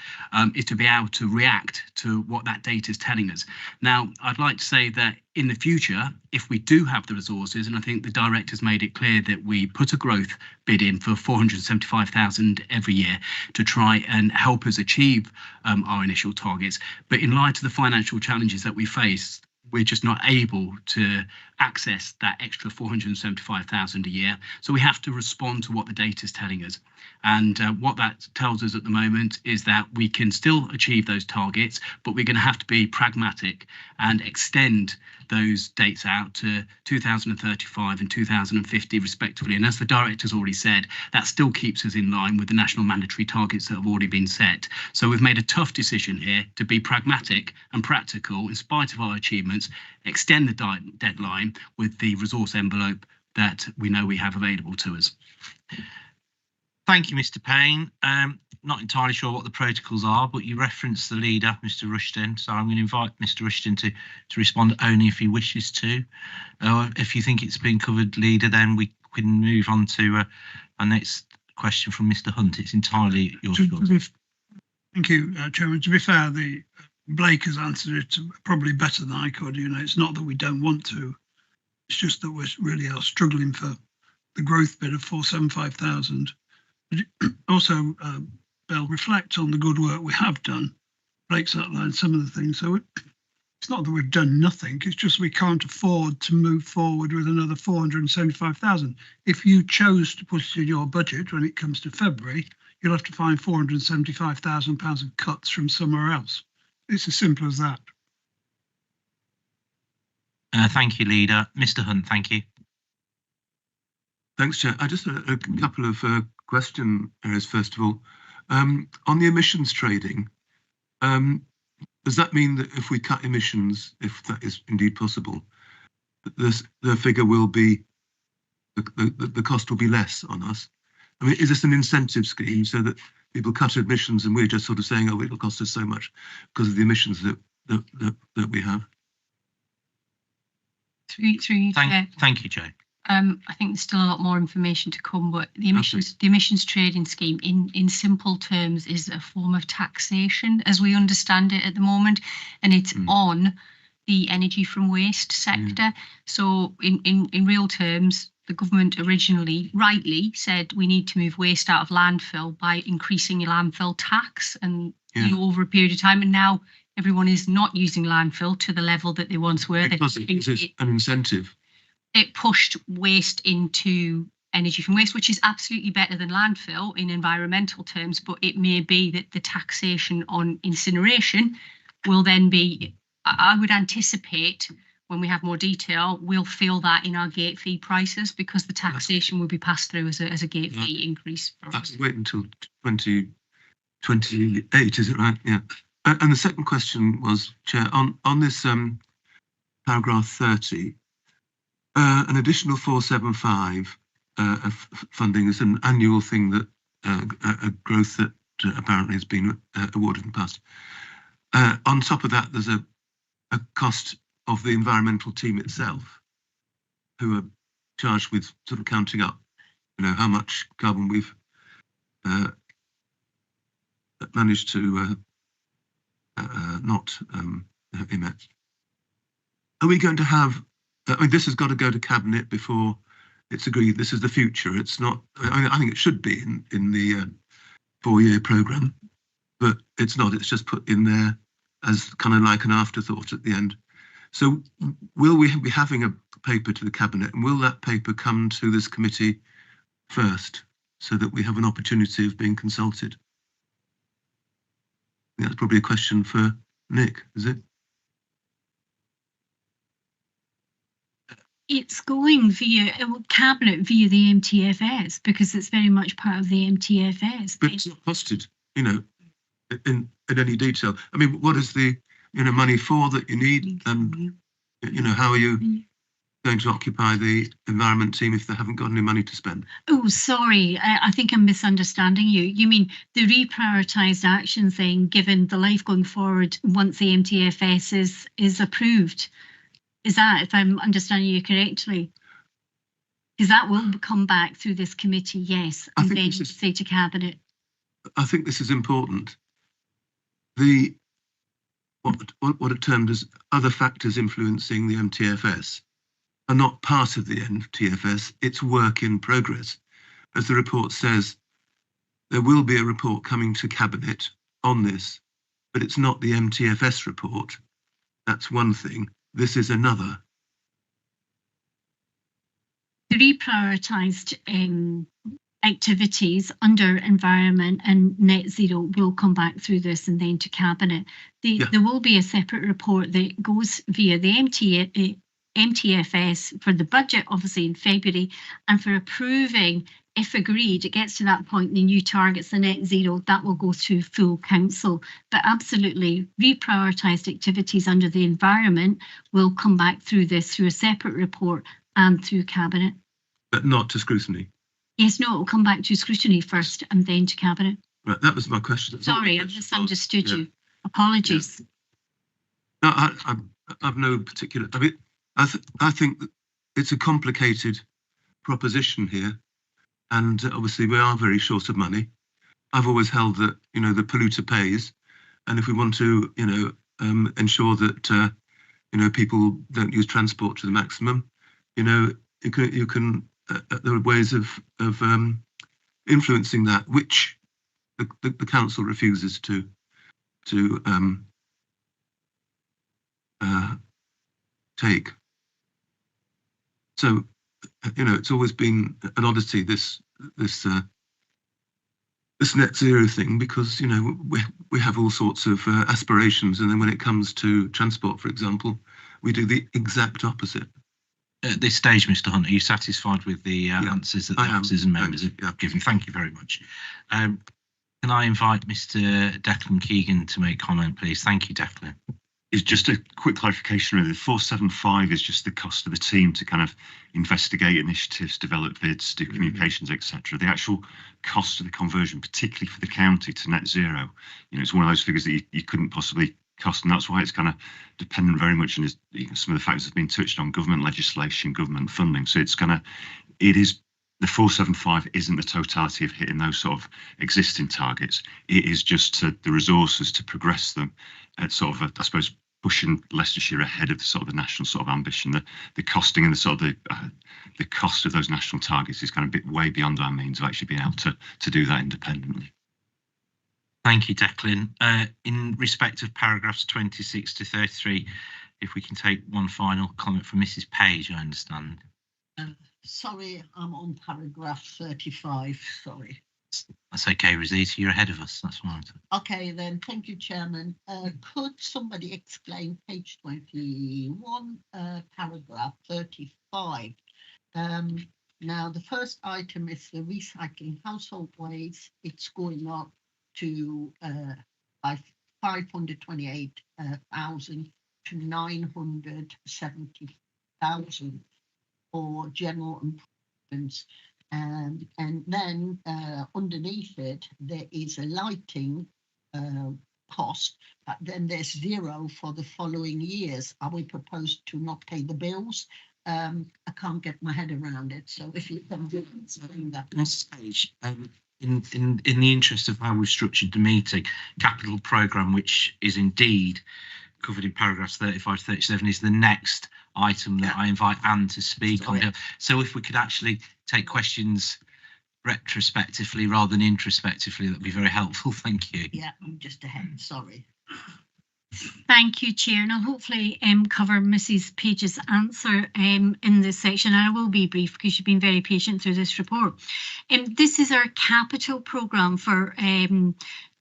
is to be able to react to what that data is telling us. Now, I'd like to say that in the future, if we do have the resources, and I think the director's made it clear that we put a growth bid in for 475,000 every year to try and help us achieve our initial targets. But in light of the financial challenges that we face, we're just not able to access that extra 475,000 a year. So we have to respond to what the data is telling us. And what that tells us at the moment is that we can still achieve those targets, but we're going to have to be pragmatic and extend those dates out to 2035 and 2050 respectively. And as the director's already said, that still keeps us in line with the national mandatory targets that have already been set. So we've made a tough decision here to be pragmatic and practical in spite of our achievements, extend the deadline with the resource envelope that we know we have available to us. Thank you, Mr. Payne. Not entirely sure what the protocols are, but you referenced the leader, Mr. Rushton. So I'm going to invite Mr. Rushton to respond only if he wishes to. If you think it's been covered, leader, then we can move on to our next question from Mr. Hunt. It's entirely your choice. Thank you, Chairman. To be fair, Blake has answered it probably better than I could. You know, it's not that we don't want to. It's just that we really are struggling for the growth bit of 475,000. But also, Bill, reflect on the good work we have done. Blake's outlined some of the things. So it's not that we've done nothing. It's just we can't afford to move forward with another 475,000. If you chose to put it in your budget when it comes to February, you'll have to find £475,000 of cuts from somewhere else. It's as simple as that. Thank you, leader. Mr. Hunt, thank you. Thanks, Chair. I just had a couple of question areas. First of all, on the emissions trading, does that mean that if we cut emissions, if that is indeed possible, the figure will be, the cost will be less on us? I mean, is this an incentive scheme so that people cut emissions and we're just sort of saying, oh, it'll cost us so much because of the emissions that we have? Thank you, Joe. I think there's still a lot more information to come, but the emissions trading scheme in simple terms is a form of taxation as we understand it at the moment, and it's on the energy from waste sector. So in real terms, the government originally rightly said we need to move waste out of landfill by increasing your landfill tax and over a period of time, and now everyone is not using landfill to the level that they once were. Because it's an incentive. It pushed waste into energy from waste, which is absolutely better than landfill in environmental terms, but it may be that the taxation on incineration will then be, I would anticipate when we have more detail, we'll feel that in our gate fee prices because the taxation will be passed through as a gate fee increase. That's wait until 2028, is it right? Yeah. And the second question was, Chair, on this paragraph 30, an additional 475 of funding is an annual thing that a growth that apparently has been awarded in the past. On top of that, there's a cost of the environmental team itself, who are charged with sort of counting up, you know, how much carbon we've managed to not emit. Are we going to have I mean, this has got to go to cabinet before it's agreed. This is the future. It's not. I think it should be in the 4-year programme, but it's not. It's just put in there as kind of like an afterthought at the end. So will we be having a paper to the cabinet, and will that paper come to this committee first, so that we have an opportunity of being consulted? I think that's probably a question for Nick, is it? It's going via cabinet via the MTFS because it's very much part of the MTFS. But it's not costed, you know, in any detail. I mean, what is the money for that you need, and how are you going to occupy the environment team if they haven't got any money to spend? Oh, sorry, I think I'm misunderstanding you. You mean the reprioritised actions then, given the life going forward once the MTFS is approved? Is that, if I'm understanding you correctly? Because that will come back through this committee, yes, and then say to cabinet. I think this is important. What are termed as other factors influencing the MTFS are not part of the MTFS. It's work in progress. As the report says, there will be a report coming to cabinet on this, but it's not the MTFS report. That's one thing. This is another. The reprioritised activities under environment and net zero will come back through this and then to cabinet. There will be a separate report that goes via the MTFS for the budget, obviously in February, and for approving, if agreed, it gets to that point, the new targets, the net zero, that will go through full council. But absolutely, reprioritised activities under the environment will come back through this, through a separate report and through cabinet. But not to scrutiny? Yes, no, it will come back to scrutiny first and then to cabinet. Right, that was my question. Sorry, I misunderstood you. Apologies. Yeah. No, I've no particular. I mean, I think that it's a complicated proposition here, and obviously we are very short of money. I've always held that the polluter pays, and if we want to ensure that people don't use transport to the maximum, you can there are ways of influencing that, which the council refuses to take. So, it's always been an oddity, this net zero thing, because we have all sorts of aspirations, and then when it comes to transport, for example, we do the exact opposite. At this stage, Mr. Hunt, are you satisfied with the answers that the officers and members have given? Thank you very much. Can I invite Mr. Declan Keegan to make comment, please? Thank you, Declan. It's just a quick clarification, really. The 475 is just the cost of the team to kind of investigate initiatives, develop bids, do communications, etc. The actual cost of the conversion, particularly for the county to net zero, it's one of those figures that you couldn't possibly cost, and that's why it's kind of dependent very much on some of the factors that have been touched on: government legislation, government funding. So it is the 475 isn't the totality of hitting those sort of existing targets. It is just the resources to progress them at sort of I suppose pushing Leicestershire ahead of the sort of the national sort of ambition. The costing and the sort of the cost of those national targets is kind of way beyond our means of actually being able to do that independently. Thank you, Declan. In respect of paragraphs 26 to 33, if we can take one final comment from Mrs. Page, I understand. Sorry, I'm on paragraph 35, sorry. That's okay, Rosita, you're ahead of us, that's fine. Okay then, thank you, Chairman. Could somebody explain page 21, paragraph 35? Now, the first item is the recycling household waste. It's going up to 528,000 to 970,000 for general improvements. And then underneath it, there is a lighting cost, but then there's zero for the following years. Are we proposed to not pay the bills? I can't get my head around it. So if you can explain that. Next page. In the interest of how we've structured the meeting, capital programme, which is indeed covered in paragraphs 35 to 37 is the next item that I invite Anne to speak on. So if we could actually take questions retrospectively rather than introspectively, that'd be very helpful. Thank you. Yeah, I'm just ahead, sorry. Thank you, Chair, and I'll hopefully cover Mrs. Page's answer in this section. And I will be brief because you've been very patient through this report. This is our capital programme for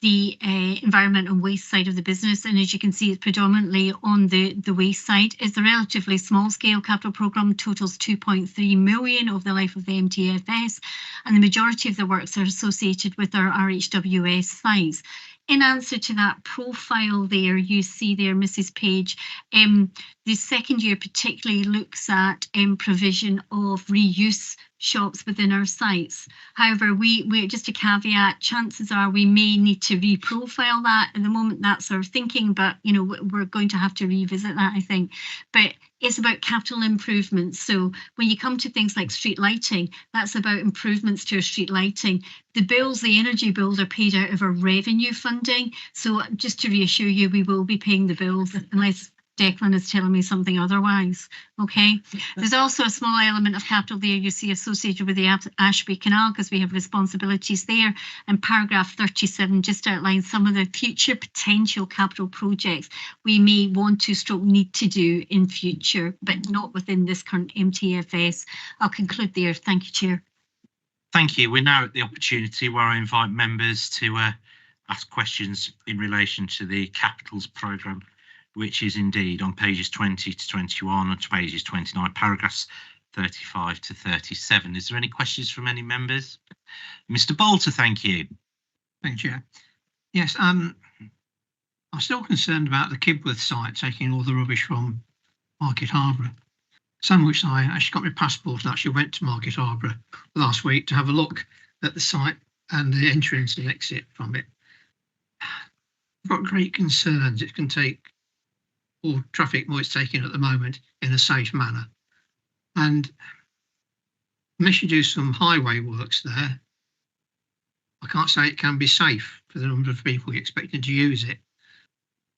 the environment and waste side of the business, and as you can see, it's predominantly on the waste side. It's a relatively small scale capital programme, totals 2.3 million over the life of the MTFS, and the majority of the works are associated with our RHWS sites. In answer to that profile there, you see there, Mrs. Page, the second year particularly looks at provision of reuse shops within our sites. However, we just a caveat, chances are we may need to reprofile that. At the moment, that's our thinking, but you know, we're going to have to revisit that, I think. But it's about capital improvements. So when you come to things like street lighting, that's about improvements to our street lighting. The bills, the energy bills, are paid out of our revenue funding. So just to reassure you, we will be paying the bills unless Declan is telling me something otherwise. Okay. There's also a small element of capital there you see associated with the Ashby Canal because we have responsibilities there. And paragraph 37 just outlines some of the future potential capital projects we may want to stroke need to do in future, but not within this current MTFS. I'll conclude there. Thank you, Chair. Thank you. We're now at the opportunity where I invite members to ask questions in relation to the capitals programme, which is indeed on pages 20 to 21 and pages 29, paragraphs 35 to 37. Is there any questions from any members? Mr. Bolter, thank you. Thank you. Yes, I'm still concerned about the Kibworth site taking all the rubbish from Market Harborough. Some which I actually got my passport and actually went to Market Harborough last week to have a look at the site and the entrance and exit from it. I've got great concerns. It can take all traffic more it's taking at the moment in a safe manner. And unless you do some highway works there, I can't say it can be safe for the number of people expecting to use it.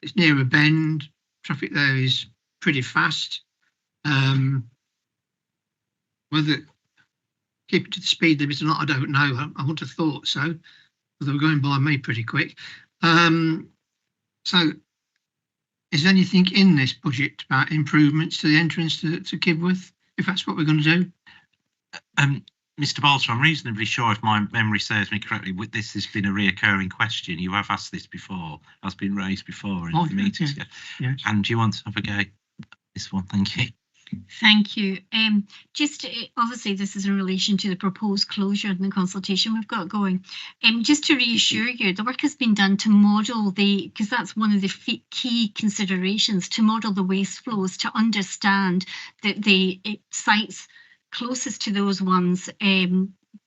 It's near a bend, traffic there is pretty fast. Whether keep it to the speed limit or not, I don't know. I wouldn't have thought so. They were going by me pretty quick. So is there anything in this budget about improvements to the entrance to Kibworth, if that's what we're going to do? Mr. Bolter, I'm reasonably sure, if my memory serves me correctly, this has been a reoccurring question. You have asked this before, has been raised before in the meetings. Yeah. And do you want to have a go at this one? Thank you. Thank you. Obviously, this is in relation to the proposed closure and the consultation we've got going. Just to reassure you, the work has been done to model because that's one of the key considerations, to model the waste flows, to understand that the sites closest to those ones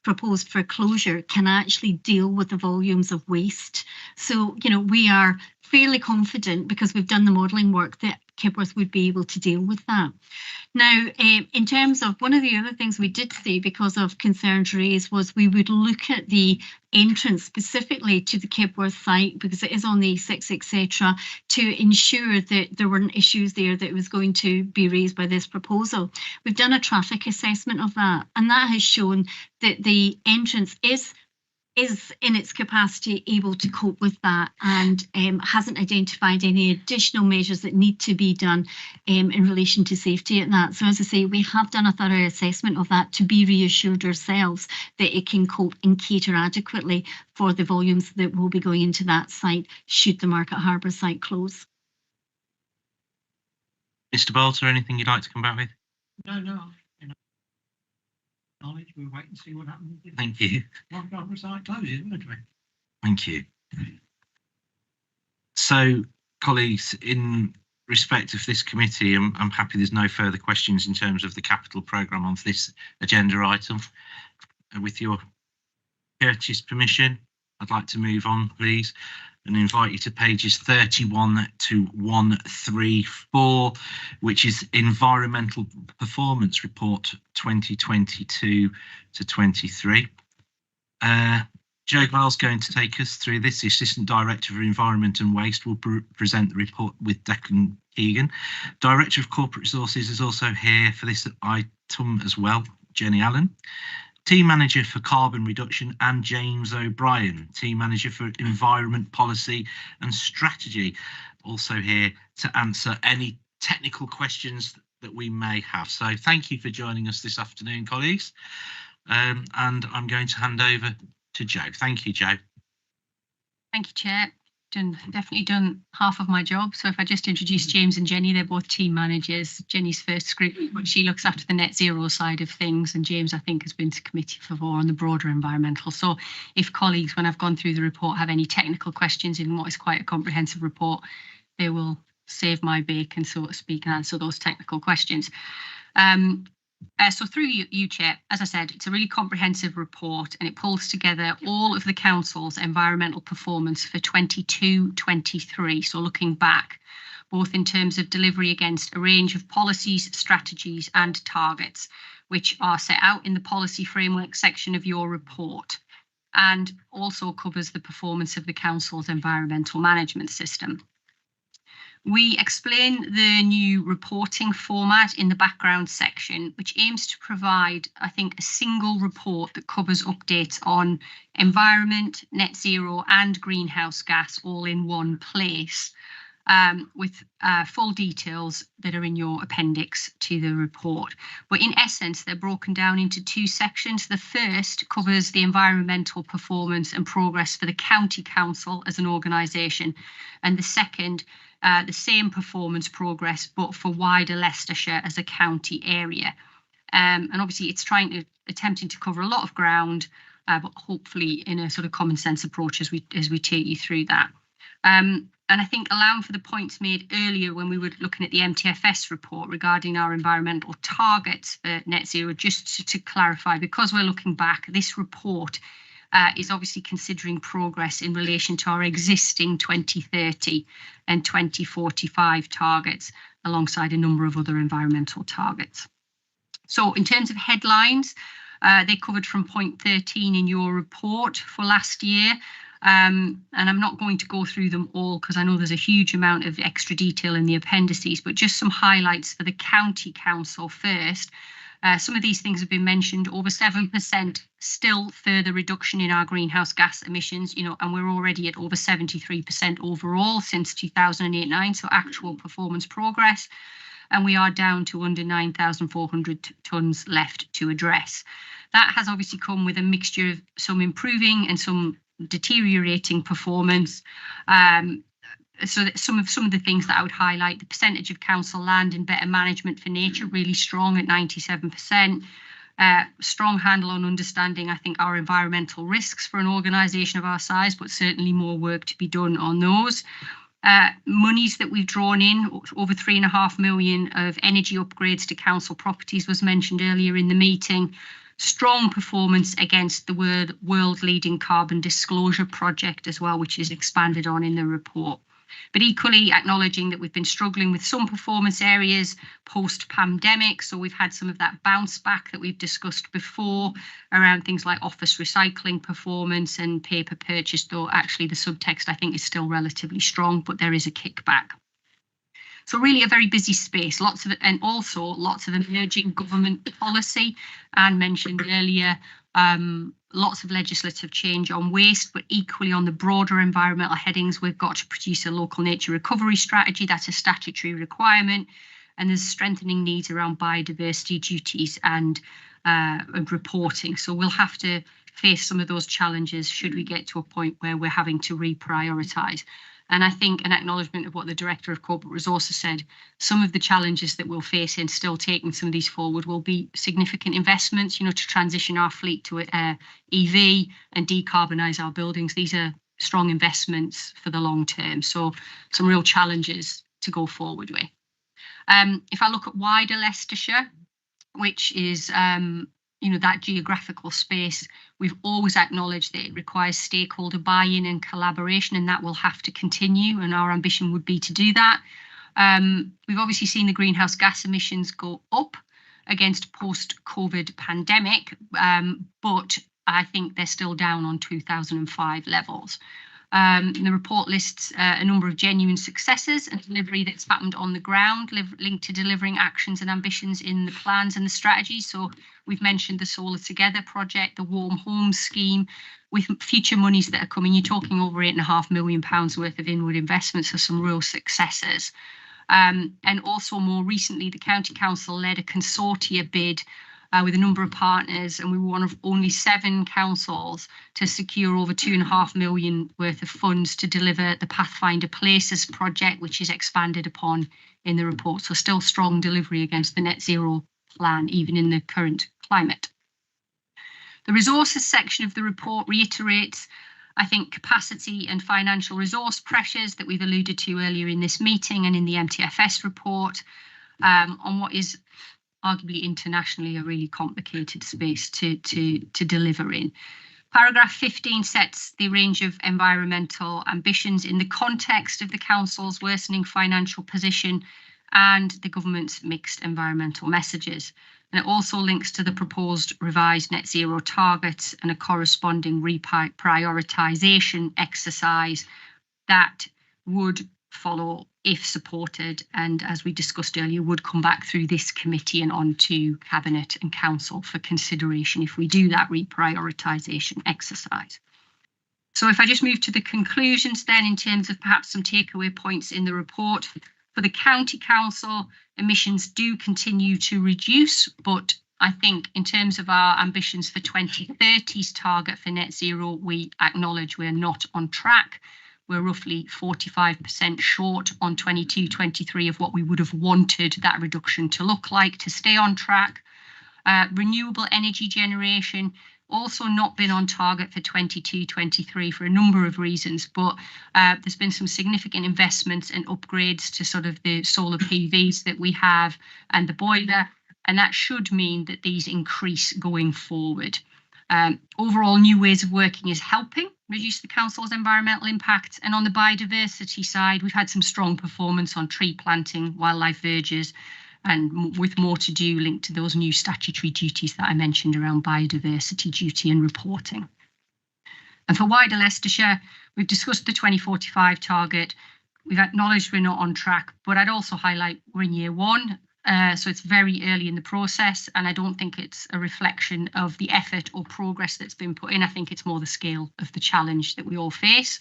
proposed for closure can actually deal with the volumes of waste. So, you know, we are fairly confident because we've done the modelling work that Kibworth would be able to deal with that. Now, in terms of one of the other things we did say because of concerns raised was we would look at the entrance specifically to the Kibworth site because it is on the A6, etc., to ensure that there weren't issues there that was going to be raised by this proposal. We've done a traffic assessment of that, and that has shown that the entrance is in its capacity able to cope with that and hasn't identified any additional measures that need to be done in relation to safety at that. So as I say, we have done a thorough assessment of that to be reassured ourselves that it can cope and cater adequately for the volumes that will be going into that site should the Market Harborough site close. Mr. Bolter, anything you'd like to come back with? No. Knowledge, we'll wait and see what happens. Thank you. Market Harborough site closes, won't we? Thank you. So, colleagues, in respect of this committee, I'm happy there's no further questions in terms of the capital programme on this agenda item. With your courteous permission, I'd like to move on, please, and invite you to pages 31 to 134, which is Environmental Performance Report 2022 to 23. Joe Gill's going to take us through this. The Assistant Director for Environment and Waste will present the report with Declan Keegan. Director of Corporate Resources is also here for this item as well, Jenny Allen. Team Manager for Carbon Reduction, and James O'Brien, Team Manager for Environment Policy and Strategy, also here to answer any technical questions that we may have. So thank you for joining us this afternoon, colleagues. And I'm going to hand over to Joe. Thank you, Joe. Thank you, Chair. Definitely done half of my job. So if I just introduce James and Jenny, they're both team managers. Jenny's first Scrutiny, but she looks after the net zero side of things. And James, I think, has been to committee before on the broader environmental. So if colleagues, when I've gone through the report, have any technical questions in what is quite a comprehensive report, they will save my bacon, so to speak, and answer those technical questions. So through you, Chair, as I said, it's a really comprehensive report, and it pulls together all of the council's environmental performance for 22-23. So looking back, both in terms of delivery against a range of policies, strategies and targets, which are set out in the policy framework section of your report, and also covers the performance of the council's environmental management system. We explain the new reporting format in the background section, which aims to provide, I think, a single report that covers updates on environment, net zero and greenhouse gas all in one place, with full details that are in your appendix to the report. But in essence, they're broken down into two sections. The first covers the environmental performance and progress for the county council as an organisation, and the second, the same performance progress, but for wider Leicestershire as a county area. And obviously it's attempting to cover a lot of ground, but hopefully in a sort of common sense approach as we take you through that. And I think allowing for the points made earlier when we were looking at the MTFS report regarding our environmental targets for net zero, just to clarify, because we're looking back, this report is obviously considering progress in relation to our existing 2030 and 2045 targets, alongside a number of other environmental targets. So in terms of headlines, they covered from point 13 in your report for last year. And I'm not going to go through them all because I know there's a huge amount of extra detail in the appendices, but just some highlights for the county council first. Some of these things have been mentioned. Over 7% still further reduction in our greenhouse gas emissions, and we're already at over 73% overall since 2008-9, so actual performance progress. And we are down to under 9,400 tonnes left to address. That has obviously come with a mixture of some improving and some deteriorating performance. So that some of the things that I would highlight: the percentage of council land in better management for nature, really strong at 97%. Strong handle on understanding, I think, our environmental risks for an organisation of our size, but certainly more work to be done on those. Monies that we've drawn in, over 3.5 million of energy upgrades to council properties was mentioned earlier in the meeting. Strong performance against the world leading carbon disclosure project as well, which is expanded on in the report. But equally acknowledging that we've been struggling with some performance areas post-pandemic. So we've had some of that bounce back that we've discussed before around things like office recycling performance and paper purchase, though actually the subtext I think is still relatively strong, but there is a kickback. So really a very busy space, lots of emerging government policy, and mentioned earlier, lots of legislative change on waste, but equally on the broader environmental headings, we've got to produce a local nature recovery strategy. That's a statutory requirement, and there's strengthening needs around biodiversity duties and reporting. So we'll have to face some of those challenges should we get to a point where we're having to reprioritise. And I think an acknowledgement of what the Director of Corporate Resources said, some of the challenges that we'll face in still taking some of these forward will be significant investments, to transition our fleet to EV and decarbonise our buildings. These are strong investments for the long term. So some real challenges to go forward with. If I look at wider Leicestershire, which is that geographical space, we've always acknowledged that it requires stakeholder buy-in and collaboration, and that will have to continue, and our ambition would be to do that. We've obviously seen the greenhouse gas emissions go up against post-COVID pandemic, but I think they're still down on 2005 levels. The report lists a number of genuine successes and delivery that's happened on the ground, linked to delivering actions and ambitions in the plans and the strategies. So we've mentioned the Solar Together project, the Warm Homes scheme, with future monies that are coming. You're talking over £8.5 million worth of inward investments, so some real successes. And also more recently, the County Council led a consortia bid with a number of partners, and we were one of only 7 councils to secure over £2.5 million worth of funds to deliver the Pathfinder Places project, which is expanded upon in the report. So still strong delivery against the net zero plan, even in the current climate. The resources section of the report reiterates, I think, capacity and financial resource pressures that we've alluded to earlier in this meeting and in the MTFS report, on what is arguably internationally a really complicated space to deliver in. Paragraph 15 sets the range of environmental ambitions in the context of the Council's worsening financial position and the government's mixed environmental messages. And it also links to the proposed revised net zero targets and a corresponding reprioritisation exercise that would follow if supported, and as we discussed earlier, would come back through this committee and on to Cabinet and Council for consideration if we do that reprioritisation exercise. So if I just move to the conclusions then, in terms of perhaps some takeaway points in the report. For the County Council, emissions do continue to reduce, but I think in terms of our ambitions for 2030's target for net zero, we acknowledge we're not on track. We're roughly 45% short on 22-23 of what we would have wanted that reduction to look like to stay on track. Renewable energy generation also not been on target for 22-23 for a number of reasons, but there's been some significant investments and upgrades to sort of the solar PVs that we have and the boiler, and that should mean that these increase going forward. Overall, new ways of working is helping reduce the council's environmental impact. And on the biodiversity side, we've had some strong performance on tree planting, wildlife verges, and with more to do linked to those new statutory duties that I mentioned around biodiversity duty and reporting. And for wider Leicestershire, we've discussed the 2045 target. We've acknowledged we're not on track, but I'd also highlight we're in year 1. So it's very early in the process, and I don't think it's a reflection of the effort or progress that's been put in. I think it's more the scale of the challenge that we all face.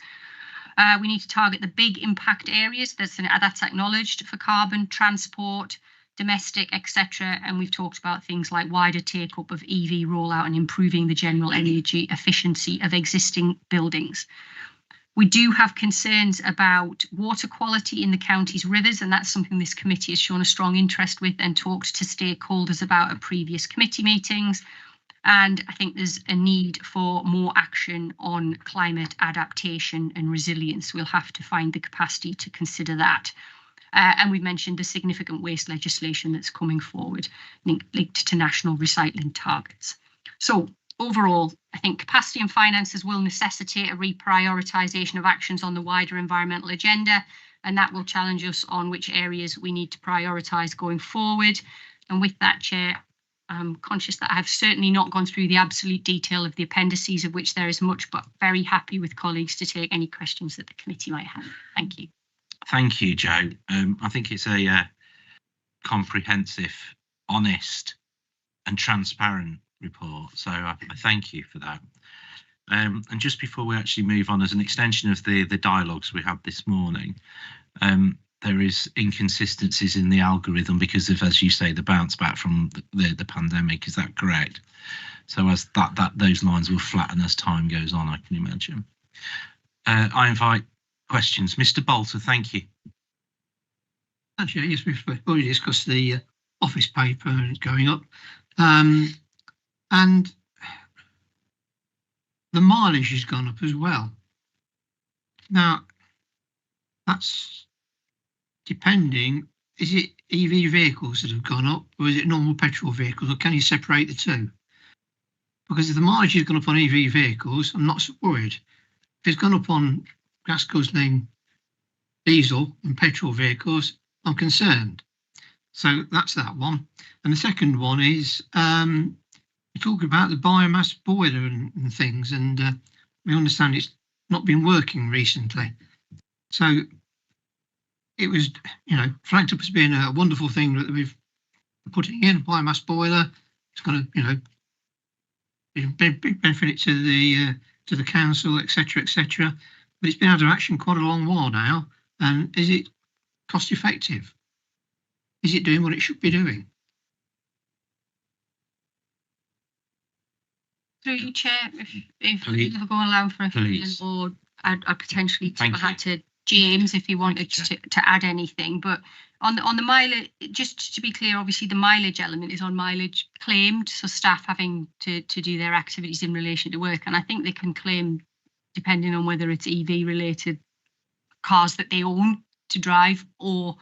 We need to target the big impact areas that's acknowledged for carbon, transport, domestic, etc. And we've talked about things like wider take-up of EV rollout and improving the general energy efficiency of existing buildings. We do have concerns about water quality in the county's rivers, and that's something this committee has shown a strong interest with and talked to stakeholders about at previous committee meetings. And I think there's a need for more action on climate adaptation and resilience. We'll have to find the capacity to consider that. And we've mentioned the significant waste legislation that's coming forward linked to national recycling targets. So overall, I think capacity and finances will necessitate a reprioritisation of actions on the wider environmental agenda, and that will challenge us on which areas we need to prioritise going forward. And with that, Chair, I'm conscious that I have certainly not gone through the absolute detail of the appendices, of which there is much, but very happy with colleagues to take any questions that the committee might have. Thank you. Thank you, Jo. I think it's a comprehensive, honest and transparent report. So I thank you for that. And just before we actually move on, as an extension of the dialogues we had this morning, there is inconsistencies in the algorithm because of, as you say, the bounce back from the pandemic. Is that correct? So as those lines will flatten as time goes on, I can imagine. I invite questions. Mr. Bolter, thank you. Actually, yes, we've already discussed the office paper and it's going up. And the mileage has gone up as well. Now, that's depending, is it EV vehicles that have gone up, or is it normal petrol vehicles, or can you separate the two? Because if the mileage has gone up on EV vehicles, I'm not so worried. If it's gone up on gas guzzling diesel and petrol vehicles, I'm concerned. So that's that one. And the second one is talking about the biomass boiler and things, and we understand it's not been working recently. So it was, flagged up as being a wonderful thing that we've putting in a biomass boiler. It's going to, benefit to the council, etc., etc. But it's been out of action quite a long while now. And is it cost effective? Is it doing what it should be doing? Through you, Chair, if you'll go allow for a few, or I'd potentially tip hat to James if he wanted to add anything. But on the mileage, just to be clear, obviously the mileage element is on mileage claimed, so staff having to do their activities in relation to work. And I think they can claim, depending on whether it's EV related cars that they own to drive, or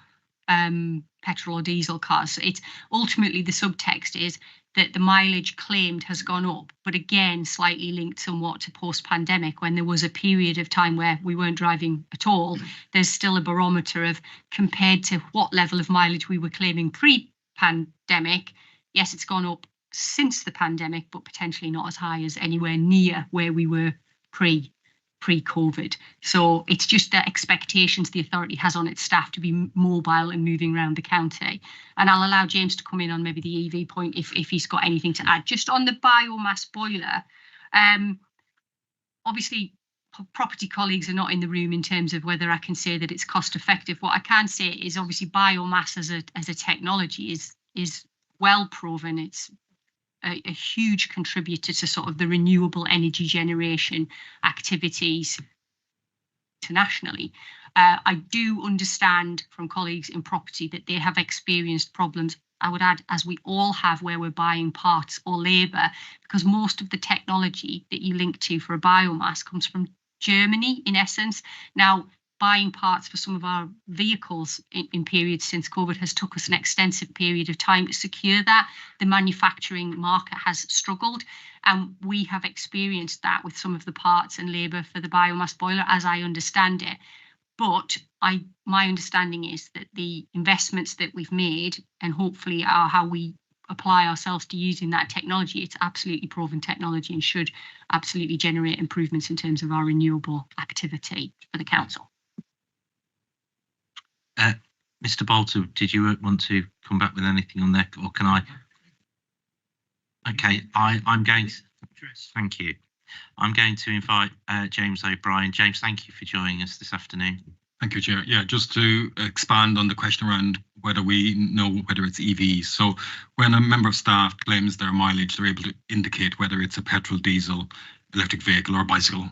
petrol or diesel cars. So it's ultimately the subtext is that the mileage claimed has gone up, but again, slightly linked somewhat to post-pandemic, when there was a period of time where we weren't driving at all. There's still a barometer of, compared to what level of mileage we were claiming pre-pandemic, yes, it's gone up since the pandemic, but potentially not as high as anywhere near where we were pre-COVID. So it's just the expectations the authority has on its staff to be mobile and moving around the county. And I'll allow James to come in on maybe the EV point if he's got anything to add. Just on the biomass boiler, obviously property colleagues are not in the room in terms of whether I can say that it's cost effective. What I can say is obviously biomass as a technology is well proven. It's a huge contributor to sort of the renewable energy generation activities internationally. I do understand from colleagues in property that they have experienced problems, I would add, as we all have, where we're buying parts or labour, because most of the technology that you link to for a biomass comes from Germany, in essence. Now, buying parts for some of our vehicles in periods since COVID has took us an extensive period of time to secure that. The manufacturing market has struggled, and we have experienced that with some of the parts and labour for the biomass boiler, as I understand it. But my understanding is that the investments that we've made, and hopefully are how we apply ourselves to using that technology, it's absolutely proven technology and should absolutely generate improvements in terms of our renewable activity for the council. Mr. Bolter, did you want to come back with anything on there, or can I? Okay, I'm going to. Thank you. I'm going to invite James O'Brien. James, thank you for joining us this afternoon. Thank you, Chair. Yeah, just to expand on the question around whether we know whether it's EVs. So when a member of staff claims their mileage, they're able to indicate whether it's a petrol, diesel, electric vehicle or bicycle.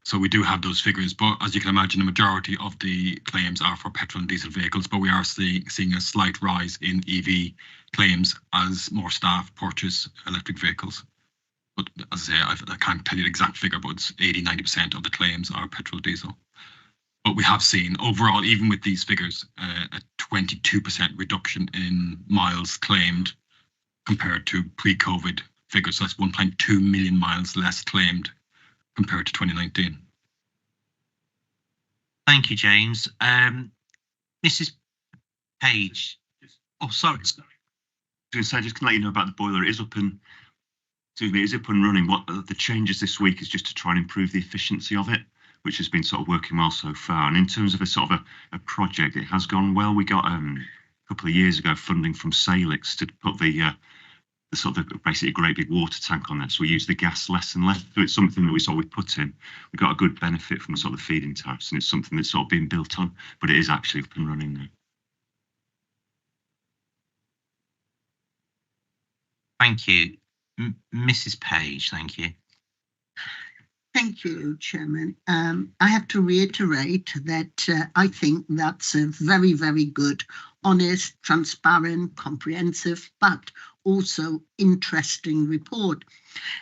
So we do have those figures, but as you can imagine, the majority of the claims are for petrol and diesel vehicles, but we are seeing a slight rise in EV claims as more staff purchase electric vehicles. But as I say, I can't tell you the exact figure, but it's 80-90% of the claims are petrol, diesel. But we have seen overall, even with these figures, a 22% reduction in miles claimed compared to pre-COVID figures. So that's 1.2 million miles less claimed compared to 2019. Thank you, James. Mrs. Page. Oh, sorry. Just to let you know about the boiler, it is up and running. What the changes this week is just to try and improve the efficiency of it, which has been sort of working well so far. And in terms of a project, it has gone well. We got a couple of years ago funding from Salix to put the basically a great big water tank on there. So we use the gas less and less. So it's something that we put in. We got a good benefit from sort of the feed-in tariffs, and it's something that's sort of being built on, but it is actually up and running now. Thank you. Mrs. Page, thank you. Thank you, Chairman. I have to reiterate that I think that's a very, very good, honest, transparent, comprehensive, but also interesting report.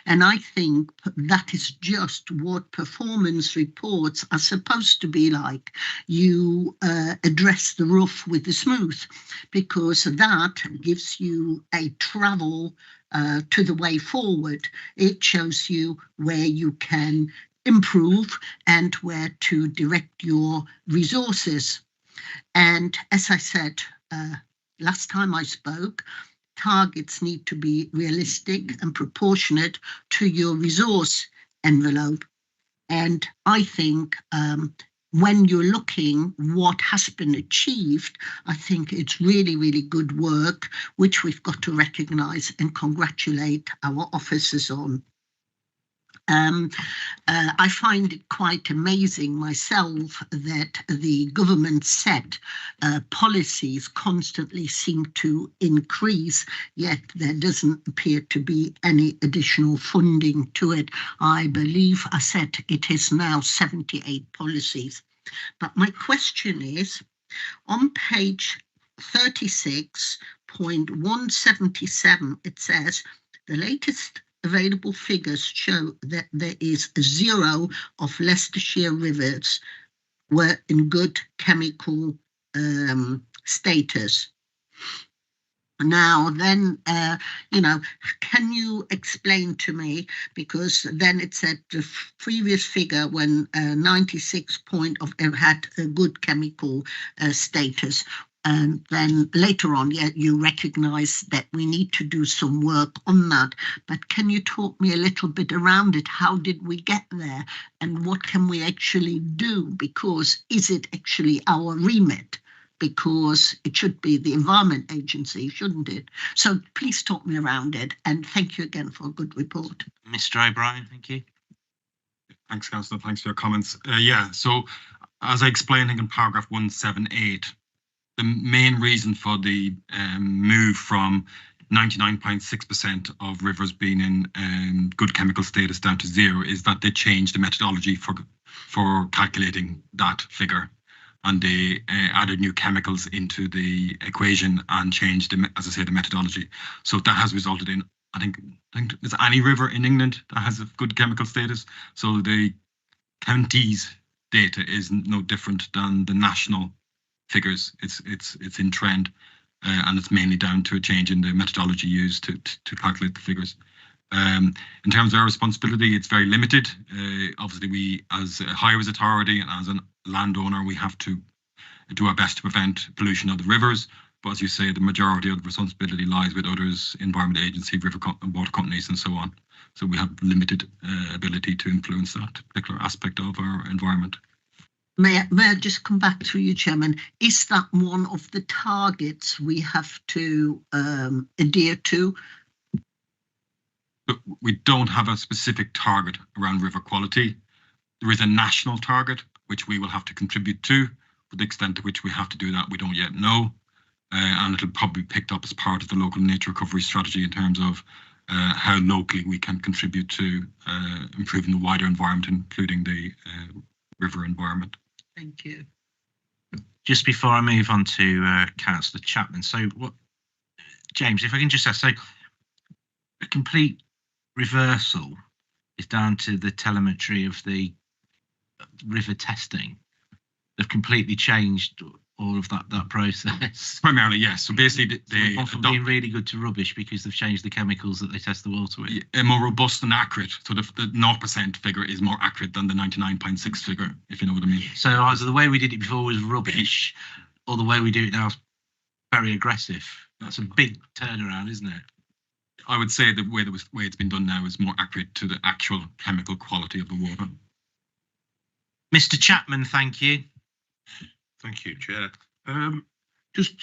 And I think that is just what performance reports are supposed to be like. You address the rough with the smooth, because that gives you a travel to the way forward. It shows you where you can improve and where to direct your resources. And as I said last time I spoke, targets need to be realistic and proportionate to your resource envelope. And I think when you're looking what has been achieved, I think it's really, really good work, which we've got to recognise and congratulate our officers on. I find it quite amazing myself that the government set policies constantly seem to increase, yet there doesn't appear to be any additional funding to it. I believe I said it is now 78 policies. But my question is, on page 36.177, it says, the latest available figures show that there is 0 of Leicestershire rivers were in good chemical status. Now, then, can you explain to me, because then it said the previous figure when 96 had a good chemical status. And then later on, yeah, you recognise that we need to do some work on that. But can you talk me a little bit around it? How did we get there? And what can we actually do? Because is it actually our remit? Because it should be the Environment Agency, shouldn't it? So please talk me around it. And thank you again for a good report. Mr. O'Brien, thank you. Thanks, Councillor. Thanks for your comments. So as I explained, I think in paragraph 178, the main reason for the move from 99.6% of rivers being in good chemical status down to 0 is that they changed the methodology for calculating that figure, and they added new chemicals into the equation and changed, as I say, the methodology. So that has resulted in, I think there's any river in England that has a good chemical status. So the county's data is no different than the national figures. It's in trend, and it's mainly down to a change in the methodology used to calculate the figures. In terms of our responsibility, it's very limited. Obviously, we, as a highways authority and as a landowner, we have to do our best to prevent pollution of the rivers. But as you say, the majority of the responsibility lies with others, Environment Agency, water companies, and so on. So we have limited ability to influence that particular aspect of our environment. May I just come back to you, Chairman? Is that one of the targets we have to adhere to? But we don't have a specific target around river quality. There is a national target, which we will have to contribute to. But the extent to which we have to do that, we don't yet know. And it'll probably be picked up as part of the local nature recovery strategy in terms of how locally we can contribute to improving the wider environment, including the river environment. Thank you. Just before I move on to Councillor Chapman, so what, James, if I can just ask, so a complete reversal is down to the telemetry of the river testing. They've completely changed all of that process. Primarily, yes. So basically, they gone from being really good to rubbish because they've changed the chemicals that they test the water with. More robust and accurate. So the 0% figure is more accurate than the 99.6 figure, if you know what I mean. So either the way we did it before was rubbish, or the way we do it now is very aggressive. That's a big turnaround, isn't it? I would say the way it's been done now is more accurate to the actual chemical quality of the water. Mr. Chapman, thank you. Thank you, Chair. Just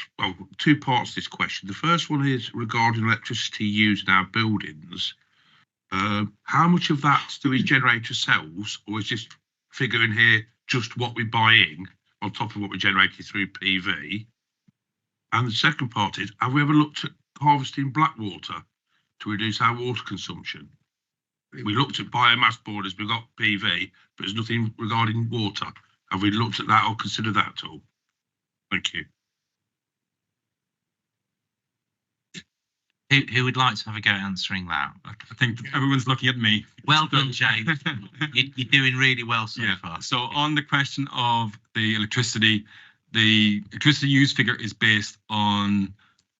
two parts to this question. The first one is regarding electricity used in our buildings. How much of that do we generate ourselves, or is this figure in here just what we're buying on top of what we generated through PV? And the second part is, have we ever looked at harvesting black water to reduce our water consumption? We looked at biomass boilers, we've got PV, but there's nothing regarding water. Have we looked at that or considered that at all? Thank you. Who would like to have a go at answering that? I think everyone's looking at me. Well done, James. You're doing really well so far. So on the question of the electricity use figure is based on,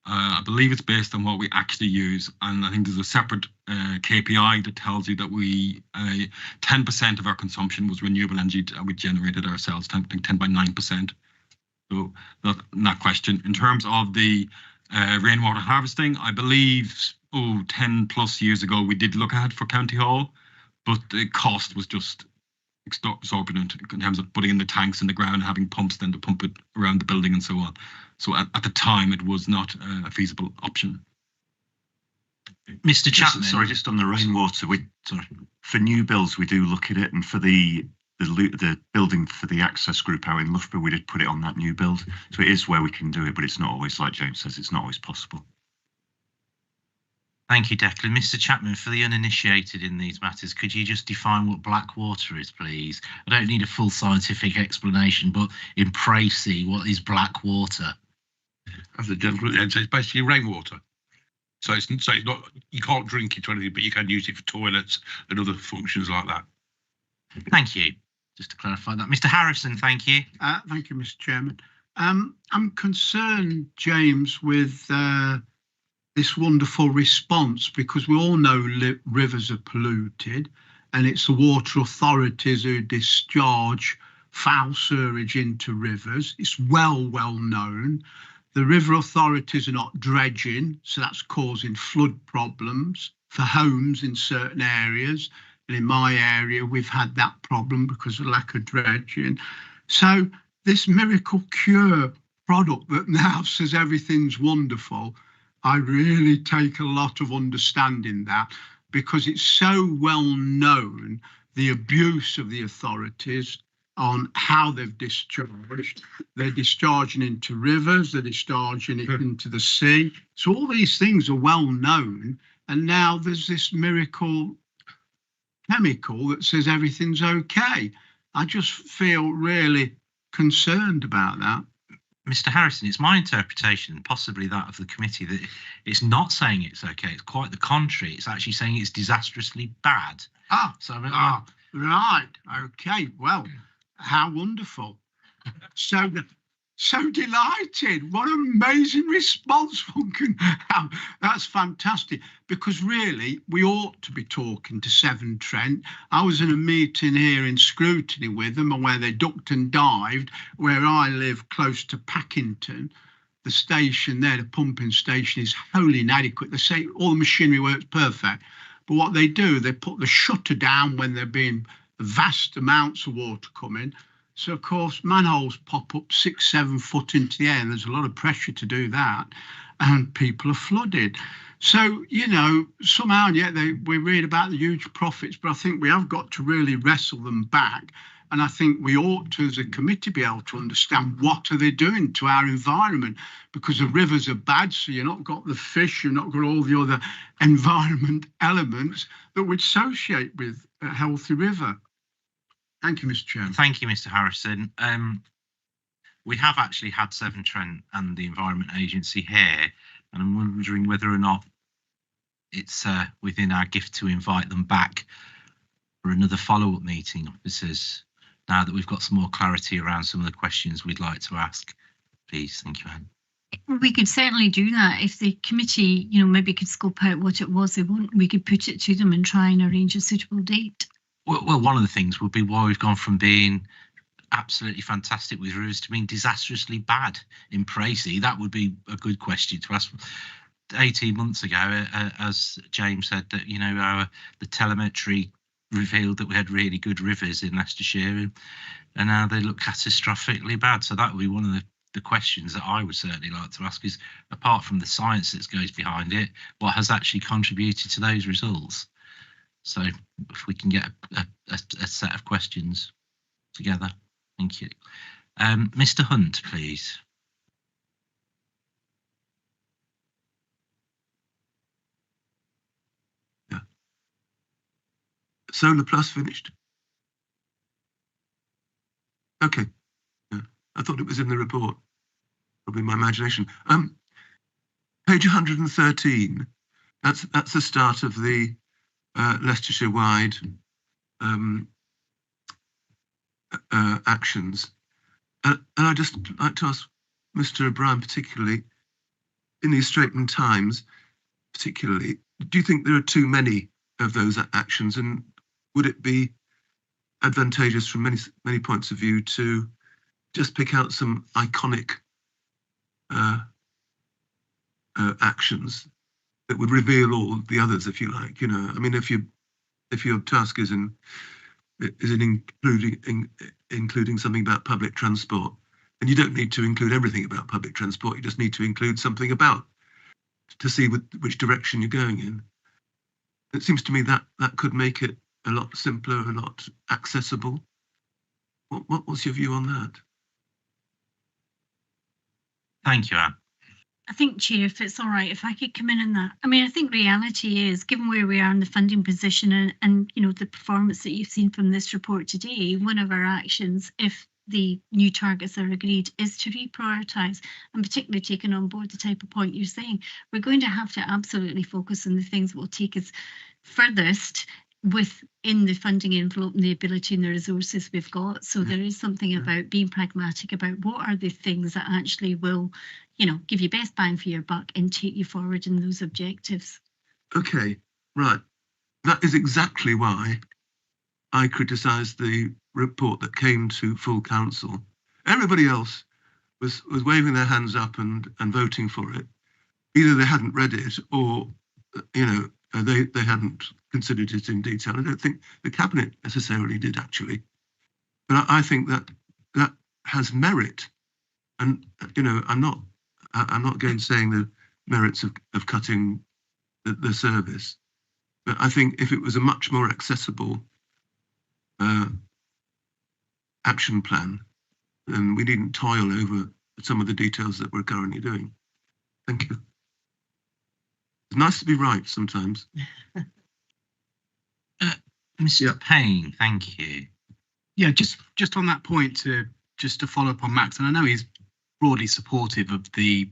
I believe it's based on what we actually use. And I think there's a separate KPI that tells you that we 10% of our consumption was renewable energy that we generated ourselves, I think 10.9%. So that question. In terms of the Rainwater harvesting, I believe, 10 plus years ago, we did look at for County Hall, but the cost was just exorbitant in terms of putting in the tanks in the ground, having pumps then to pump it around the building and so on. So at the time, it was not a feasible option. Mr. Chapman. Just on the rainwater, for new builds, we do look at it, and for the building for the access group out in Loughborough, we did put it on that new build. So it is where we can do it, but it's not always, like James says, it's not always possible. Thank you, Declan. Mr. Chapman, for the uninitiated in these matters, could you just define what black water is, please? I don't need a full scientific explanation, but in Pracy, what is black water? As the gentleman said, it's basically rainwater. So it's not, you can't drink it or anything, but you can use it for toilets and other functions like that. Thank you. Just to clarify that. Mr. Harrison, thank you. Thank you, Mr. Chairman. I'm concerned, James, with this wonderful response, because we all know rivers are polluted, and it's the water authorities who discharge foul sewage into rivers. It's well known. The river authorities are not dredging, so that's causing flood problems for homes in certain areas. And in my area, we've had that problem because of lack of dredging. So this miracle cure product that now says everything's wonderful, I really take a lot of understanding that, because it's so well known, the abuse of the authorities on how they've discharged. They're discharging into rivers, they're discharging it into the sea. So all these things are well known. And now there's this miracle chemical that says everything's okay. I just feel really concerned about that. Mr. Harrison, it's my interpretation, possibly that of the committee, that it's not saying it's okay. It's quite the contrary. It's actually saying it's disastrously bad. Right. Okay. Well, how wonderful. So delighted. What an amazing response one can have. That's fantastic, because really we ought to be talking to Severn Trent. I was in a meeting here in Scrutiny with them, and where they ducked and dived, where I live close to Packington. The station there, the pumping station, is wholly inadequate. They say all the machinery works perfect, but what they do, they put the shutter down when there being vast amounts of water coming. So, of course, manholes pop up 6-7 foot into the air, and there's a lot of pressure to do that, and people are flooded. So, you know, somehow, we read about the huge profits, but I think we have got to really wrestle them back. And I think we ought to, as a committee, be able to understand what are they doing to our environment, because the rivers are bad, so you've not got the fish, you've not got all the other environment elements that we associate with a healthy river. Thank you, Mr. Chairman. Thank you, Mr. Harrison. We have actually had Severn Trent and the Environment Agency here, and I'm wondering whether or not it's within our gift to invite them back for another follow-up meeting, officers, now that we've got some more clarity around some of the questions we'd like to ask. Please, thank you, Anne. We could certainly do that. If the committee, maybe could scope out what it was they want, we could put it to them and try and arrange a suitable date. Well, one of the things would be why we've gone from being absolutely fantastic with rivers to being disastrously bad in Pracy. That would be a good question to ask. 18 months ago, as James said, that the telemetry revealed that we had really good rivers in Leicestershire, and now they look catastrophically bad. So that would be one of the questions that I would certainly like to ask, is, apart from the science that goes behind it, what has actually contributed to those results? So if we can get a set of questions together. Thank you. Mr. Hunt, please. Yeah. Solar Plus finished? Okay. Yeah. I thought it was in the report. Probably my imagination. Page 113. That's the start of the Leicestershire-wide actions. And I'd just like to ask Mr. O'Brien, particularly in these straitened times, particularly, do you think there are too many of those actions, and would it be advantageous from many points of view to just pick out some iconic actions that would reveal all the others, if you like. I mean, if your task is including something about public transport, then you don't need to include everything about public transport. You just need to include something about to see which direction you're going in. It seems to me that could make it a lot simpler, a lot accessible. What's your view on that? Thank you, Anne. I think, Chair, if it's all right, if I could come in on that. I mean, I think reality is, given where we are in the funding position and the performance that you've seen from this report today, one of our actions, if the new targets are agreed, is to reprioritise, and particularly taking on board the type of point you're saying. We're going to have to absolutely focus on the things that will take us furthest within the funding envelope and the ability and the resources we've got. So there is something about being pragmatic about what are the things that actually will, give you best bang for your buck and take you forward in those objectives. Okay, right. That is exactly why I criticised the report that came to full council. Everybody else was waving their hands up and voting for it. Either they hadn't read it or, they hadn't considered it in detail. I don't think the cabinet necessarily did, actually. But I think that has merit. And, I'm not gainsaying the merits of cutting the service. But I think if it was a much more accessible action plan, then we needn't toil over some of the details that we're currently doing. Thank you. It's nice to be right sometimes. Mr. Payne, thank you. Yeah, just on that point, to follow up on Max, and I know he's broadly supportive of the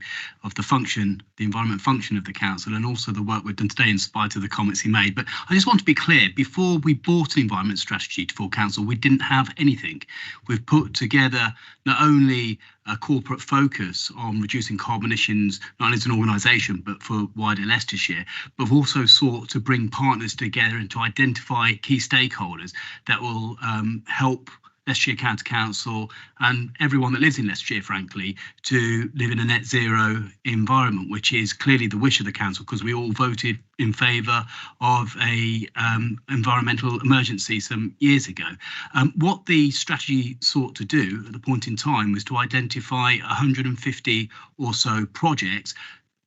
function, the environment function of the council, and also the work we've done today in spite of the comments he made. But I just want to be clear, before we brought an environment strategy to full council, we didn't have anything. We've put together not only a corporate focus on reducing carbon emissions, not only as an organisation, but for wider Leicestershire, but we've also sought to bring partners together and to identify key stakeholders that will help Leicestershire County Council and everyone that lives in Leicestershire, frankly, to live in a net zero environment, which is clearly the wish of the council, because we all voted in favour of a environmental emergency some years ago. What the strategy sought to do at the point in time was to identify 150 or so projects.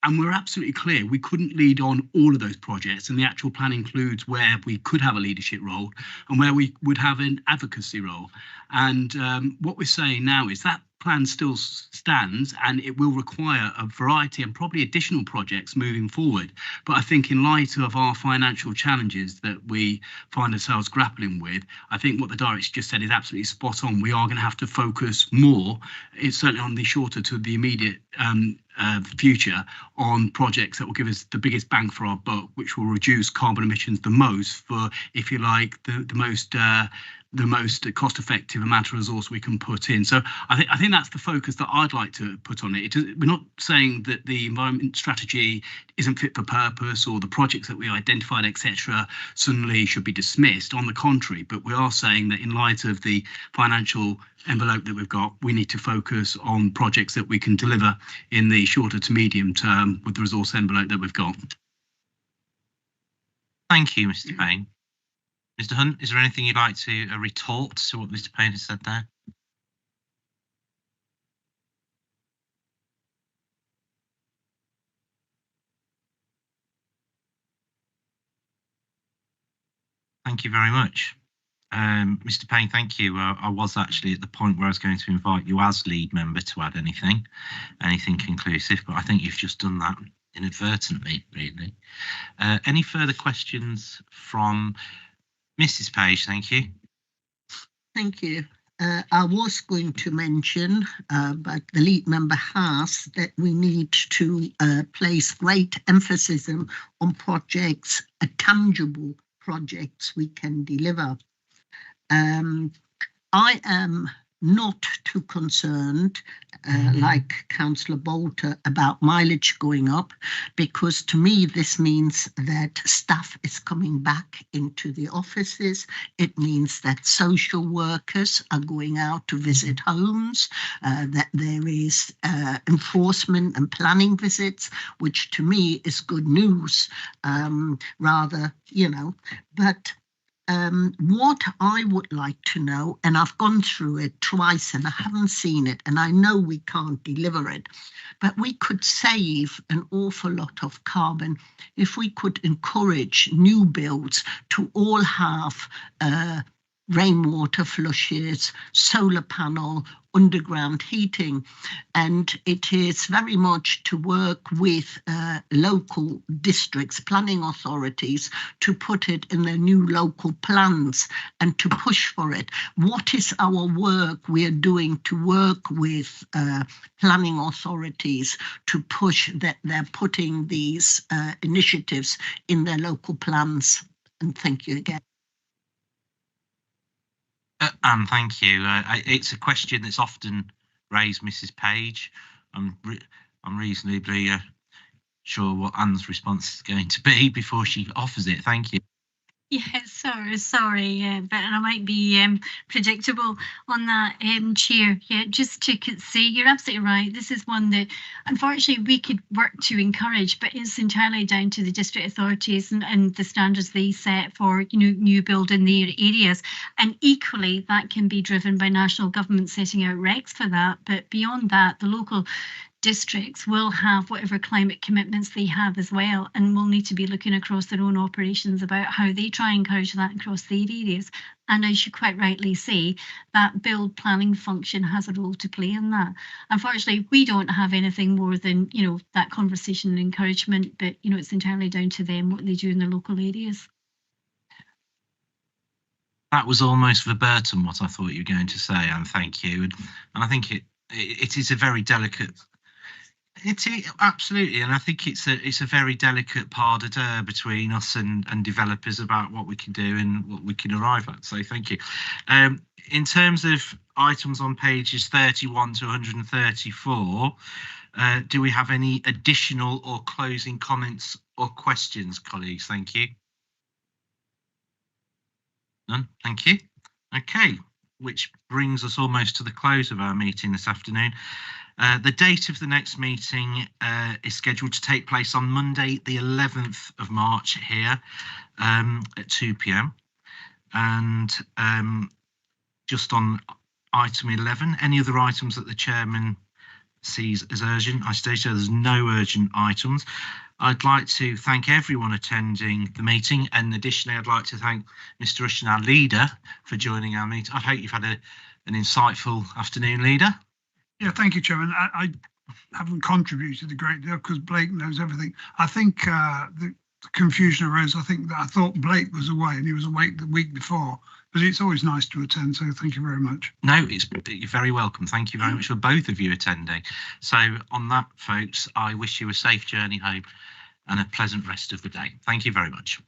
And we're absolutely clear we couldn't lead on all of those projects, and the actual plan includes where we could have a leadership role and where we would have an advocacy role. And what we're saying now is that plan still stands, and it will require a variety and probably additional projects moving forward. But I think in light of our financial challenges that we find ourselves grappling with, I think what the director just said is absolutely spot on. We are going to have to focus more, it's certainly on the shorter to the immediate future, on projects that will give us the biggest bang for our buck, which will reduce carbon emissions the most for, if you like, the most cost-effective amount of resource we can put in. So I think that's the focus that I'd like to put on it. We're not saying that the environment strategy isn't fit for purpose or the projects that we identified, etc., suddenly should be dismissed. On the contrary, but we are saying that in light of the financial envelope that we've got, we need to focus on projects that we can deliver in the shorter to medium term with the resource envelope that we've got. Thank you, Mr. Payne. Mr. Hunt, is there anything you'd like to retort to what Mr. Payne has said there? Thank you very much. Mr. Payne, thank you. I was actually at the point where I was going to invite you as lead member to add anything conclusive, but I think you've just done that inadvertently, really. Any further questions from Mrs. Page? Thank you. Thank you. I was going to mention, but the lead member has, that we need to place great emphasis on projects, tangible projects we can deliver. I am not too concerned, like Councillor Bolter, about mileage going up, because to me this means that staff is coming back into the offices. It means that social workers are going out to visit homes, that there is enforcement and planning visits, which to me is good news, rather, you know, but what I would like to know, and I've gone through it twice and I haven't seen it, and I know we can't deliver it, but we could save an awful lot of carbon if we could encourage new builds to all have rainwater flushes, solar panel, underground heating. And it is very much to work with local districts, planning authorities, to put it in their new local plans and to push for it. What is our work we're doing to work with planning authorities to push that they're putting these initiatives in their local plans? And thank you again. Anne, thank you. It's a question that's often raised, Mrs. Page. I'm reasonably sure what Anne's response is going to be before she offers it. Thank you. Yeah, sorry, but I might be predictable on that, Chair. Yeah, just to say, you're absolutely right. This is one that, unfortunately, we could work to encourage, but it's entirely down to the district authorities and the standards they set for, you know, new build in their areas. And equally, that can be driven by national government setting out regs for that. But beyond that, the local districts will have whatever climate commitments they have as well, and will need to be looking across their own operations about how they try and encourage that across their areas. And as you quite rightly say, that build planning function has a role to play in that. Unfortunately, we don't have anything more than, you know, that conversation and encouragement, but, you know, it's entirely down to them what they do in their local areas. That was almost verbatim what I thought you were going to say, and thank you. And I think it is a very delicate. It is, absolutely, and I think it's a very delicate pas de deux between us and developers about what we can do and what we can arrive at. So thank you. In terms of items on pages 31 to 134, do we have any additional or closing comments or questions, colleagues? Thank you. None. Thank you. Okay, which brings us almost to the close of our meeting this afternoon. The date of the next meeting is scheduled to take place on Monday, the 11th of March here at 2 p.m. And just on item 11, any other items that the chairman sees as urgent? I state so there's no urgent items. I'd like to thank everyone attending the meeting, and additionally I'd like to thank Mr. Rushton, our leader, for joining our meeting. I hope you've had an insightful afternoon, leader. Yeah, thank you, Chairman. I haven't contributed a great deal because Blake knows everything. I think the confusion arose. I thought Blake was away and he was awake the week before, but it's always nice to attend. So thank you very much. No, you're very welcome. Thank you very much for both of you attending. So on that, folks, I wish you a safe journey home and a pleasant rest of the day. Thank you very much.